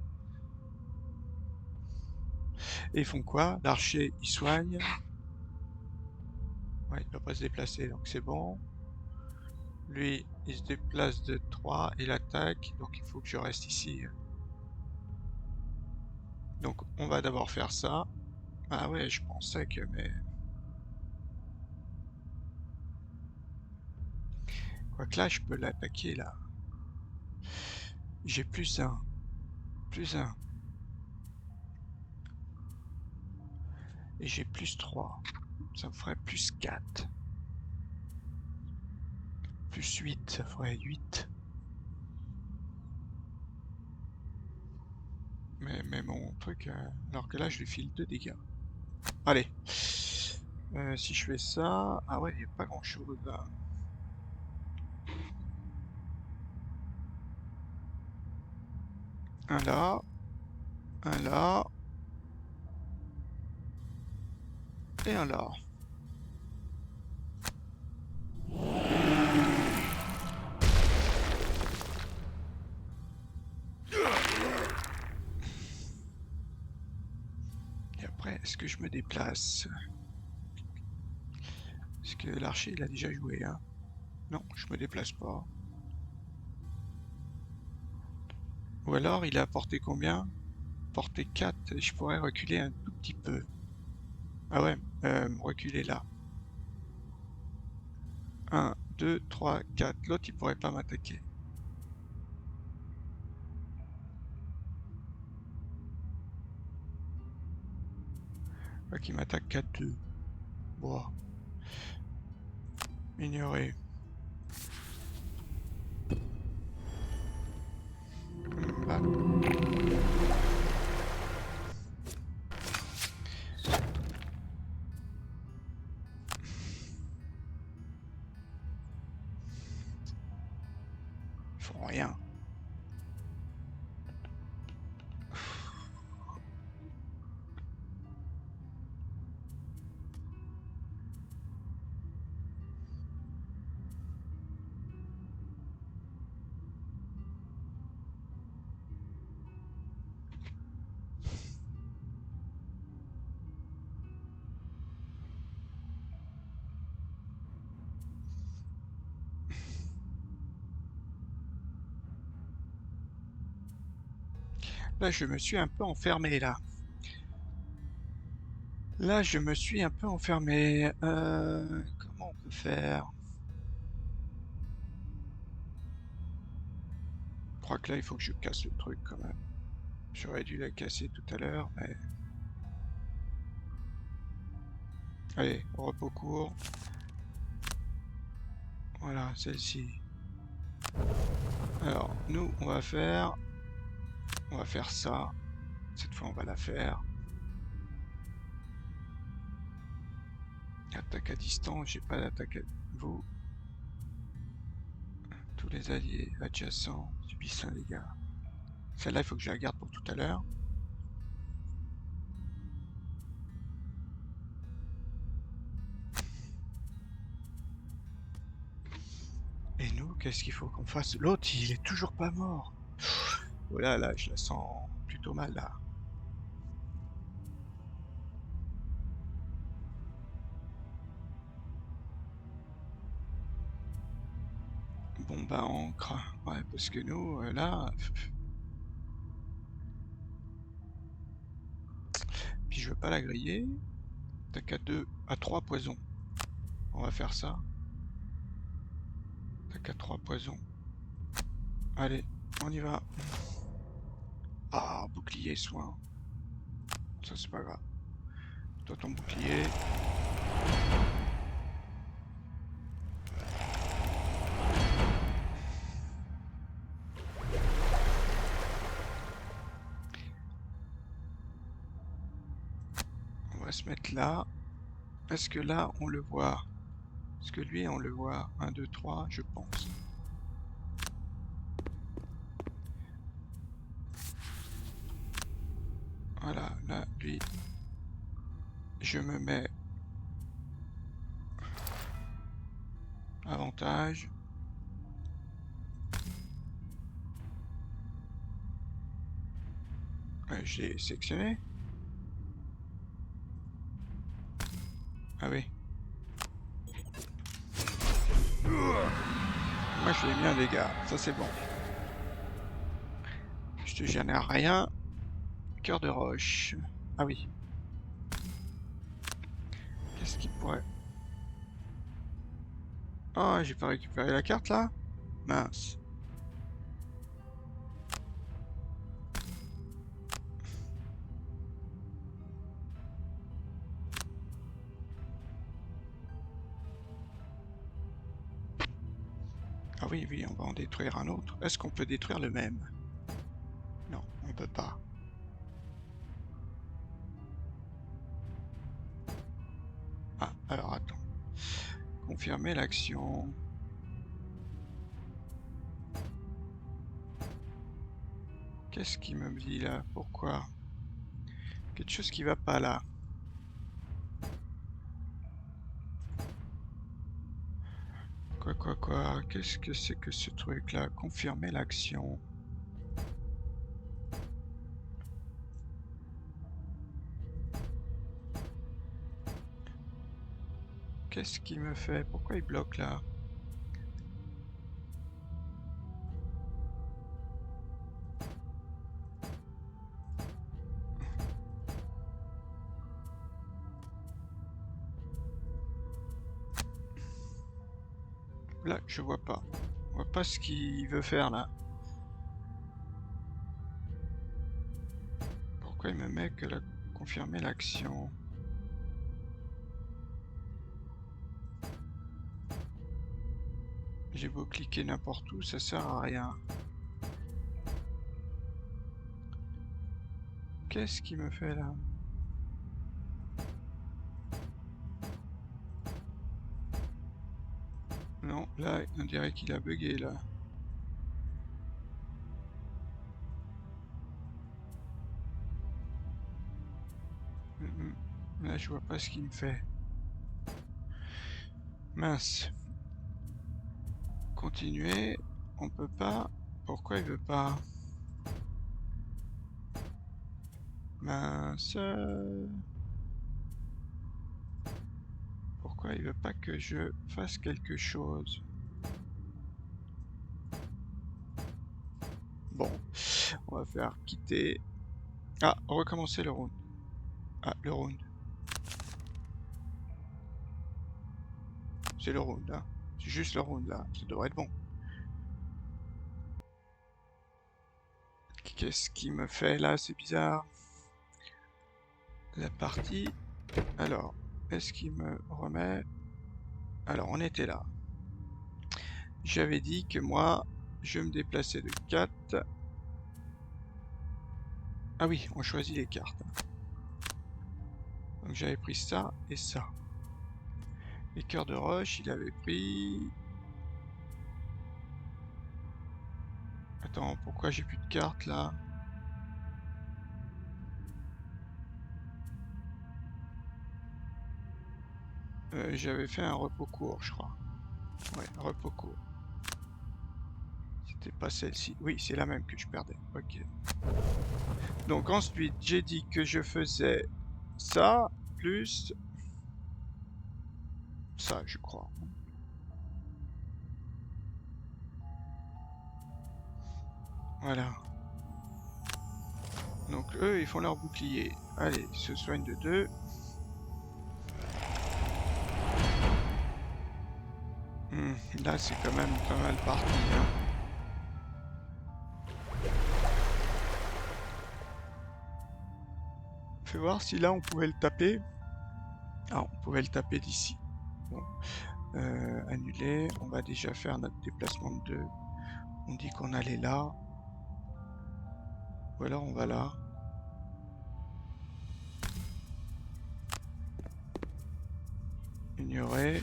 Et ils font quoi? L'archer, il soigne. Ouais, il va pas se déplacer, donc c'est bon. Lui, il se déplace de 3, il attaque, donc il faut que je reste ici. Donc on va d'abord faire ça. Ah ouais, je pensais que... mais... Quoique là, je peux l'attaquer, là. J'ai plus 1. Plus 1. Et j'ai plus 3. Ça me ferait plus 4. Plus 8, ça ferait 8. Mais mon truc... alors que là, je lui file 2 dégâts. Allez. Si je fais ça... Ah ouais, il n'y a pas grand-chose, là. Un là. Un là. Et un là. Et après, est-ce que je me déplace? Est-ce que l'archer, il a déjà joué, hein? Non, je me déplace pas. Ou alors, il a porté combien? Porté 4, je pourrais reculer un tout petit peu. Ah ouais, reculer là. 1, 2, 3, 4. L'autre, il pourrait pas m'attaquer. Quoi qu'il m'attaque qu'à 2. Bon. Ignorer. Bah. Ils font rien. Là, je me suis un peu enfermé, là. Là, je me suis un peu enfermé. Comment on peut faire? Je crois que là, il faut que je casse le truc, quand même. J'aurais dû la casser tout à l'heure, mais... Allez, repos court. Voilà, celle-ci. Alors, nous, on va faire ça. Cette fois, on va la faire. Attaque à distance, j'ai pas d'attaque à vous. Tous les alliés adjacents subissent un dégât. Celle-là, il faut que je la garde pour tout à l'heure. Et nous, qu'est-ce qu'il faut qu'on fasse? L'autre, il est toujours pas mort. Voilà, là, je la sens plutôt mal, là. Bon, Bon bah encre. Ouais, parce que nous, là... Puis je veux pas la griller. T'as qu'à 3 poisons. On va faire ça. T'as qu'à 3 poisons. Allez, on y va. Ah, bouclier, soin. Ça c'est pas grave. Toi ton bouclier. On va se mettre là. Est-ce que là on le voit? Est-ce que lui on le voit? 1, 2, 3, je pense. Voilà, là, lui, je me mets avantage. J'ai sélectionné. Ah oui. Moi je fais bien les gars, ça c'est bon. Je te génère rien. Cœur de roche. Ah oui. Qu'est-ce qui pourrait... Oh, j'ai pas récupéré la carte là? Mince. Ah oui, oui, on va en détruire un autre. Est-ce qu'on peut détruire le même? Non, on peut pas. Ah, alors attends. Confirmer l'action. Qu'est-ce qui me dit là? Pourquoi? Quelque chose qui va pas là. Quoi? Qu'est-ce que c'est que ce truc là? Confirmer l'action. Qu'est-ce qu'il me fait? Pourquoi il bloque là? Là, je vois pas. On voit pas ce qu'il veut faire là. Pourquoi il me met que la... confirmer l'action? J'ai beau cliquer n'importe où, ça sert à rien. Qu'est-ce qu'il me fait là? Non, là, on dirait qu'il a bugué là. Là, je vois pas ce qu'il me fait. Mince. Continuer. On peut pas. Pourquoi il veut pas? Mince. Pourquoi il veut pas que je fasse quelque chose? Bon, on va faire quitter. Ah, recommencer le round. Ah, le round. C'est le round, là. C'est juste le round, là. Ça devrait être bon. Qu'est-ce qui me fait, là? C'est bizarre. La partie... Alors, est-ce qu'il me remet... Alors, on était là. J'avais dit que moi, je me déplaçais de 4. Ah oui, on choisit les cartes. Donc j'avais pris ça et ça. Les cœurs de roche, il avait pris... Attends, pourquoi j'ai plus de cartes là? J'avais fait un repos court, je crois. Ouais, repos court. C'était pas celle-ci. Oui, c'est la même que je perdais. Ok. Donc ensuite, j'ai dit que je faisais ça, plus ça, je crois. Voilà. Donc eux, ils font leur bouclier. Allez, ils se soignent de 2. Là, c'est quand même pas mal parti, hein. Fais voir si là, on pouvait le taper. Ah, on pouvait le taper d'ici. Bon. Annuler. On va déjà faire notre déplacement de 2. On dit qu'on allait là. Ou alors on va là. Ignorer.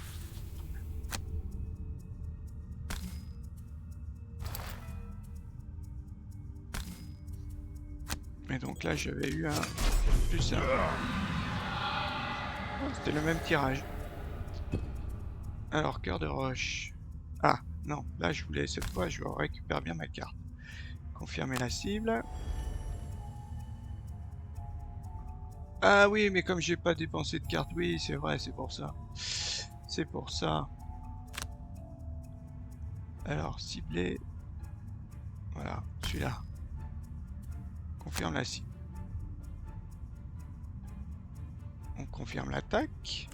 Et donc là, j'avais eu un plus 1. C'était le même tirage. Alors, cœur de roche. Ah, non. Là, je voulais, cette fois, je récupère bien ma carte. Confirmer la cible. Ah oui, mais comme j'ai pas dépensé de carte, oui, c'est vrai, c'est pour ça. C'est pour ça. Alors, cibler. Voilà, celui-là. Confirme la cible. On confirme l'attaque.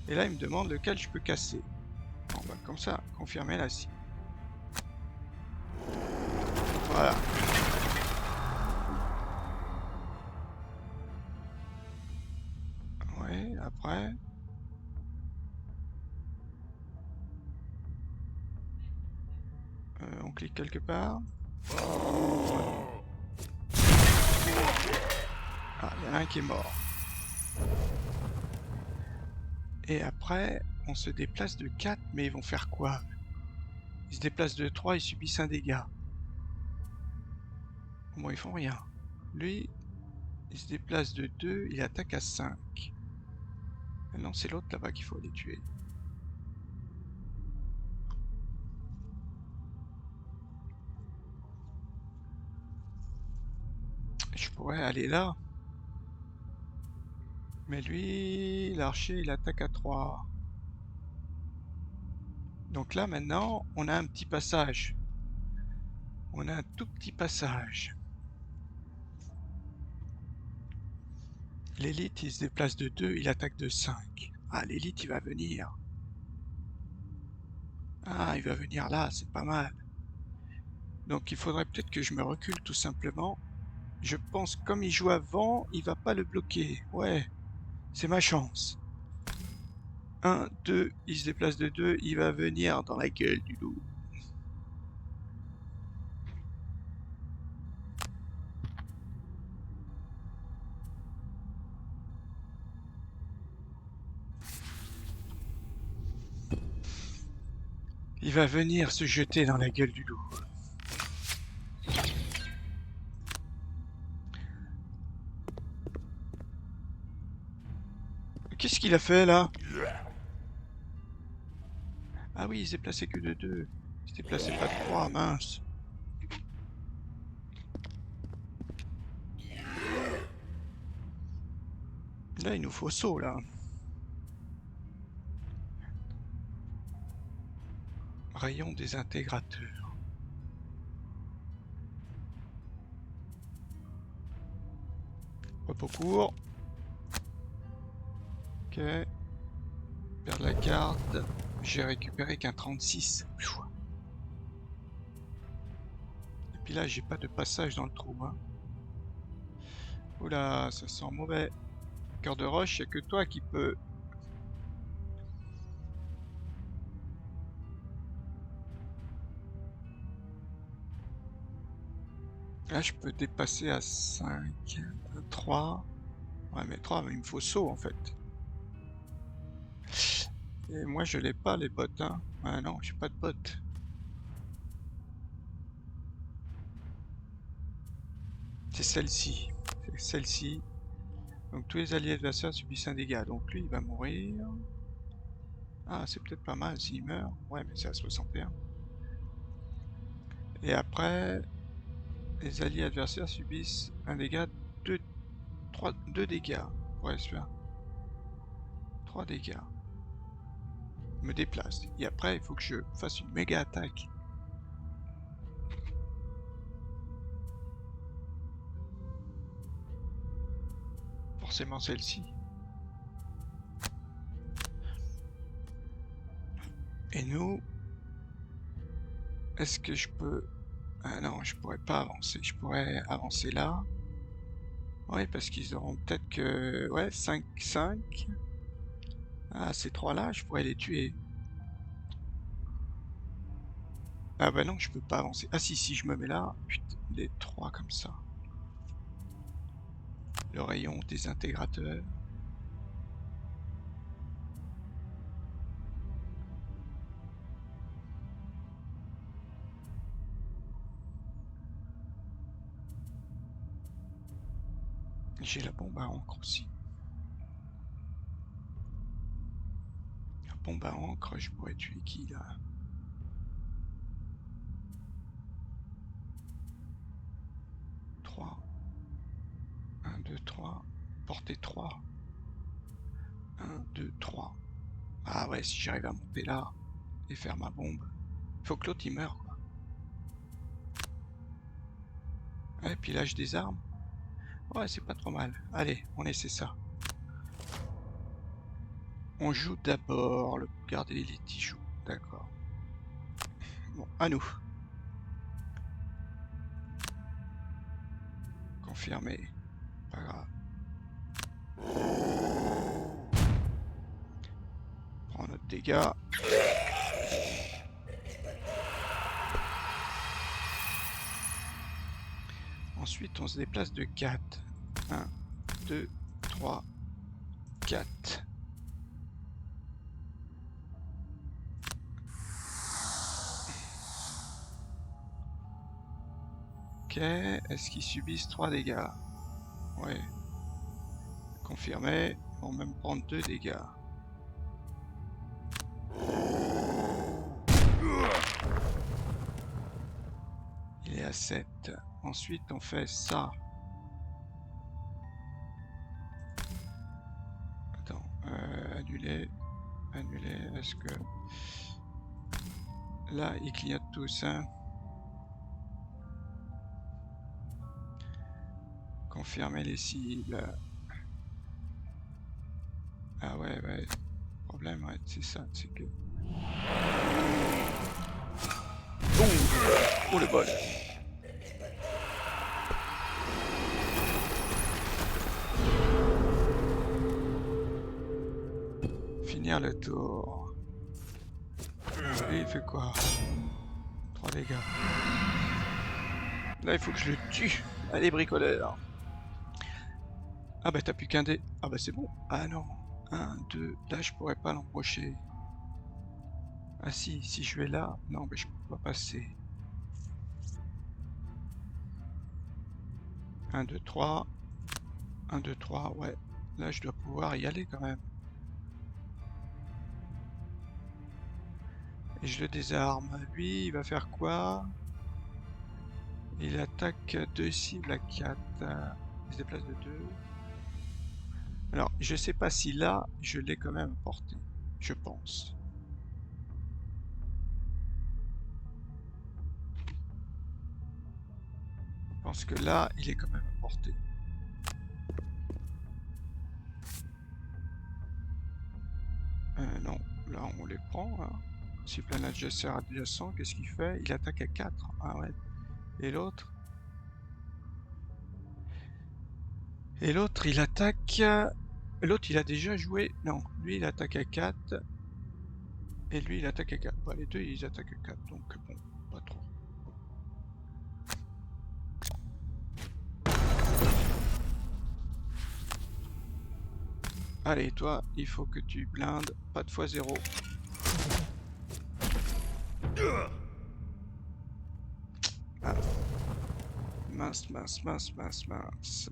Et là, il me demande lequel je peux casser. Bon, bah, comme ça, confirmer la cible. Voilà. Ouais, après. On clique quelque part. Ah, il y en a un qui est mort. Et après, on se déplace de 4, mais ils vont faire quoi? Ils se déplacent de 3, ils subissent un dégât. Bon, ils font rien. Lui, il se déplace de 2, il attaque à 5. Ah non, c'est l'autre là-bas qu'il faut aller tuer. Je pourrais aller là. Mais lui, l'archer, il attaque à 3. Donc là, maintenant, on a un petit passage. On a un tout petit passage. L'élite, il se déplace de 2, il attaque de 5. Ah, l'élite, il va venir. Ah, il va venir là, c'est pas mal. Donc il faudrait peut-être que je me recule tout simplement. Je pense comme il joue avant, il va pas le bloquer. Ouais, c'est ma chance. 1, 2, il se déplace de 2, il va venir dans la gueule du loup. Il va venir se jeter dans la gueule du loup. Qu'est-ce qu'il a fait là? Ah oui, il s'est déplacé que de 2. Il s'est déplacé pas de 3, mince. Là, il nous faut saut là. Rayon des intégrateurs. Repos court. Ok. Perdre la carte. J'ai récupéré qu'un 36. Et puis là, j'ai pas de passage dans le trou. Hein. Oula, ça sent mauvais. Cœur de roche, y'a que toi qui peux. Là, je peux dépasser à 5, 3. Ouais, mais 3, mais il me faut saut en fait. Et moi, je l'ai pas les bottes. Hein. Ah non, j'ai pas de bottes. C'est celle-ci. C'est celle-ci. Donc tous les alliés adversaires subissent un dégât. Donc lui, il va mourir. Ah, c'est peut-être pas mal s'il meurt. Ouais, mais c'est à 61. Et après, les alliés adversaires subissent un dégât de 2 dégâts. Ouais, celui-là. 3 dégâts. Je me déplace. Et après, il faut que je fasse une méga attaque. forcément celle-ci. Et nous, est-ce que je peux... Ah non, je pourrais pas avancer. Je pourrais avancer là. Oui, parce qu'ils auront peut-être que... Ouais, 5. Ah, ces trois-là, je pourrais les tuer. Ah bah non, je peux pas avancer. Ah si, je me mets là, putain, les trois comme ça. Le rayon désintégrateur. J'ai la bombe à encre aussi. La bombe à encre, je pourrais tuer qui là? 3. 1, 2, 3. Portée 3. 1, 2, 3. Ah ouais, si j'arrive à monter là et faire ma bombe. Faut que l'autre il meure quoi. Ouais, puis là je désarme. Ouais, c'est pas trop mal. Allez, on essaie ça. On joue d'abord le garder les litiges. D'accord. Bon, à nous. Confirmé. Pas grave. Prends notre dégâts. Ensuite, on se déplace de 4. 1, 2, 3, 4. Ok, est-ce qu'ils subissent 3 dégâts? Ouais. Confirmé, ils vont même prendre 2 dégâts. Il est à 7. Ensuite, on fait ça. Attends, annuler. Annuler, est-ce que... Là, ils clignotent tous, hein. Confirmer les cibles. Ah ouais, ouais. Le problème, ouais, c'est ça, c'est que... Oh le bol. Finir le tour. Et il fait quoi? 3 dégâts. Là, il faut que je le tue. Allez, bricoleur. Ah bah t'as plus qu'un dé. Ah bah c'est bon. Ah non. 1, 2. Là, je pourrais pas l'embaucher. Ah si je vais là. Non, mais je peux pas passer. 1, 2, 3. 1, 2, 3. Ouais. Là, je dois pouvoir y aller quand même. Et je le désarme. Lui, il va faire quoi? Il attaque 2 cibles à 4. Il se déplace de 2. Alors, je sais pas si là, je l'ai quand même porté. Je pense. Je pense que là, il est quand même à portée. Non, là on les prend. Hein. Si plein adversaire adjacent, qu'est-ce qu'il fait? Il attaque à 4. Ah ouais. Et l'autre? Et l'autre, il attaque... L'autre, il a déjà joué... Non, lui, il attaque à 4. Et lui, il attaque à 4. Bah, les deux, ils attaquent à 4. Donc, bon, pas trop. Allez, toi, il faut que tu blindes. Pas de x0. Ah. Mince, mince, mince, mince, mince.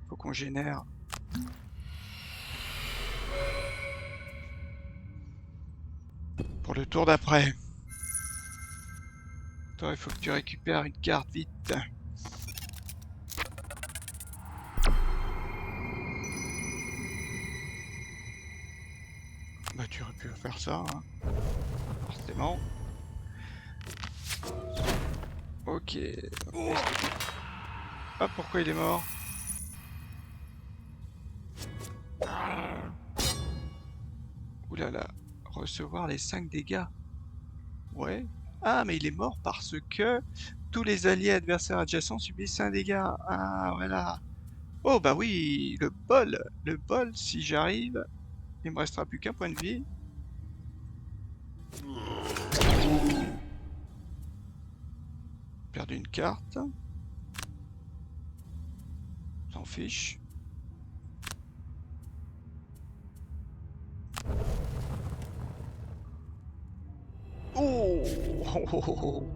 Faut qu'on génère. Pour le tour d'après. Toi, il faut que tu récupères une carte vite. Bah, tu aurais pu faire ça, hein. Forcément. Ok. Ah, pourquoi il est mort? Ouh là là, recevoir les 5 dégâts. Ouais. Ah, mais il est mort parce que tous les alliés adversaires adjacents subissent un dégât. Ah, voilà. Oh, bah oui, le bol. Le bol, si j'arrive, il me restera plus qu'un point de vie. Perdu une carte. S'en fiche. Oh, oh, oh, oh, oh.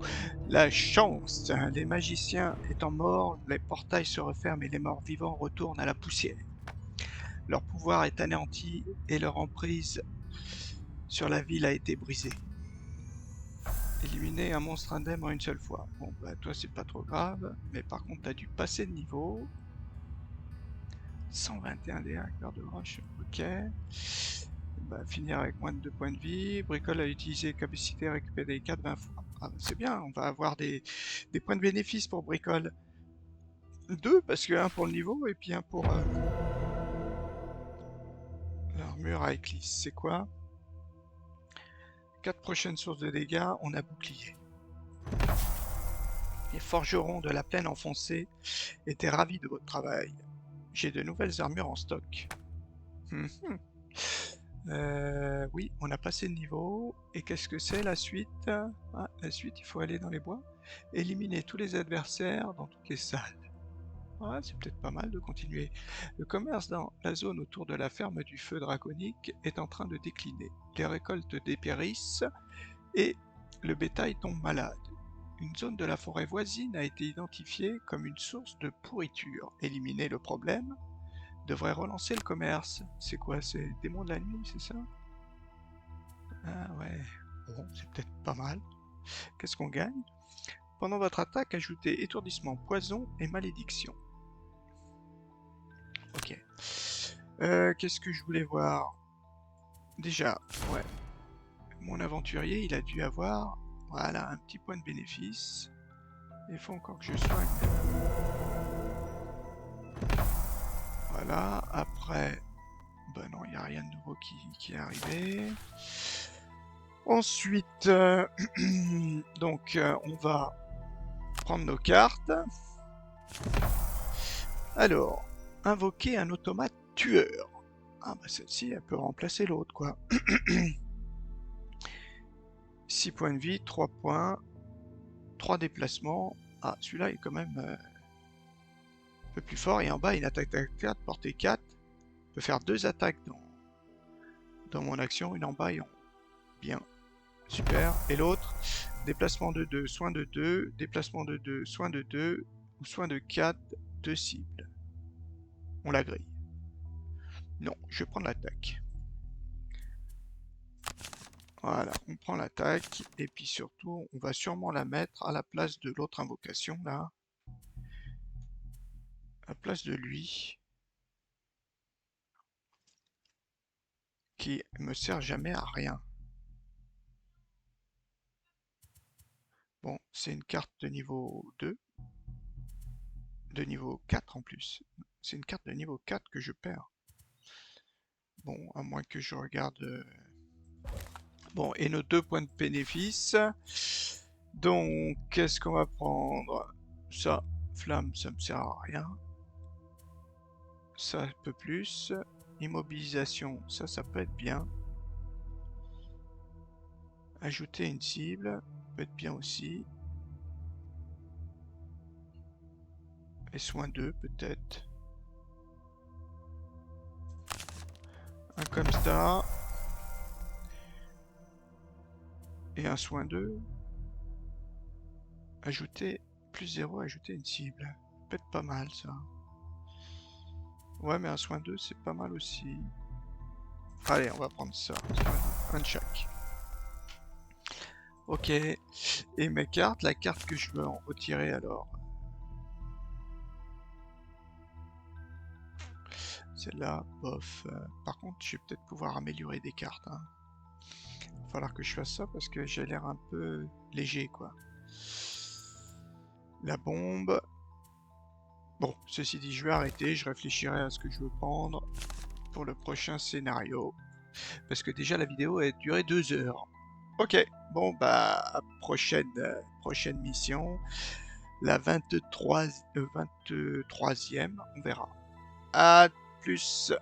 La chance! Les magiciens étant morts, les portails se referment et les morts vivants retournent à la poussière. Leur pouvoir est anéanti et leur emprise sur la ville a été brisée. Éliminer un monstre indemne en une seule fois. Bon, bah toi c'est pas trop grave, mais par contre t'as dû passer de niveau. 121 dégâts, cœur de roche, ok. Bah, finir avec moins de 2 points de vie. Bricole a utilisé capacité à récupérer des 4 20 fois. Ah, bah, c'est bien, on va avoir des points de bénéfice pour Bricole. 2 parce que un pour le niveau et puis un pour l'armure à éclisse. C'est quoi? 4 prochaines sources de dégâts, on a bouclier. Les forgerons de la plaine enfoncée étaient ravis de votre travail. J'ai de nouvelles armures en stock. Oui, on a passé le niveau. Et qu'est-ce que c'est la suite? Ah, la suite, il faut aller dans les bois. Éliminer tous les adversaires dans toutes les salles. Ouais, c'est peut-être pas mal de continuer. Le commerce dans la zone autour de la ferme du feu draconique est en train de décliner. Les récoltes dépérissent et le bétail tombe malade. Une zone de la forêt voisine a été identifiée comme une source de pourriture. Éliminer le problème devrait relancer le commerce. C'est quoi? C'est démon de la nuit, c'est ça? Ah ouais, bon, c'est peut-être pas mal. Qu'est-ce qu'on gagne? Pendant votre attaque, ajoutez étourdissement, poison et malédiction. Ok. Qu'est-ce que je voulais voir? Déjà, ouais. Mon aventurier, il a dû avoir, voilà, un petit point de bénéfice. Il faut encore que je soigne. Voilà, après... Bah non, il n'y a rien de nouveau qui est arrivé. Ensuite, donc, on va prendre nos cartes. Alors, invoquer un automate tueur. Ah bah celle-ci, elle peut remplacer l'autre, quoi. 6 points de vie, 3 points, 3 déplacements. Ah, celui-là est quand même un peu plus fort. Et en bas, une attaque à 4, portée 4. Je peux faire 2 attaques dans mon action, une en bas et en haut. Bien, super. Et l'autre, déplacement de 2, soin de 2, déplacement de 2, soin de 2, ou soin de 4, 2 cibles. On la grille. Non, je vais prendre l'attaque. Voilà, on prend l'attaque, et puis surtout, on va sûrement la mettre à la place de l'autre invocation, là. À la place de lui. Qui me sert jamais à rien. Bon, c'est une carte de niveau 2. De niveau 4 en plus. C'est une carte de niveau 4 que je perds. Bon, à moins que je regarde... Bon, et nos 2 points de bénéfice. Donc, qu'est-ce qu'on va prendre? Ça, flamme, ça me sert à rien. Ça, un peu plus. Immobilisation, ça peut être bien. Ajouter une cible, peut être bien aussi. Et soin 2, peut-être. Un comme ça. Et un soin 2. Ajouter plus 0, ajouter une cible. Peut être pas mal ça. Ouais, mais un soin 2, c'est pas mal aussi. Allez, on va prendre ça. Un de chaque. Ok. Et mes cartes, la carte que je veux en retirer alors. Celle-là, bof. Par contre, je vais peut-être pouvoir améliorer des cartes. Hein. Il va falloir que je fasse ça parce que j'ai l'air un peu léger, quoi. La bombe. Bon, ceci dit, je vais arrêter. Je réfléchirai à ce que je veux prendre. pour le prochain scénario. Parce que déjà la vidéo a duré 2 heures. Ok, bon bah prochaine mission, la 23e, on verra. À plus.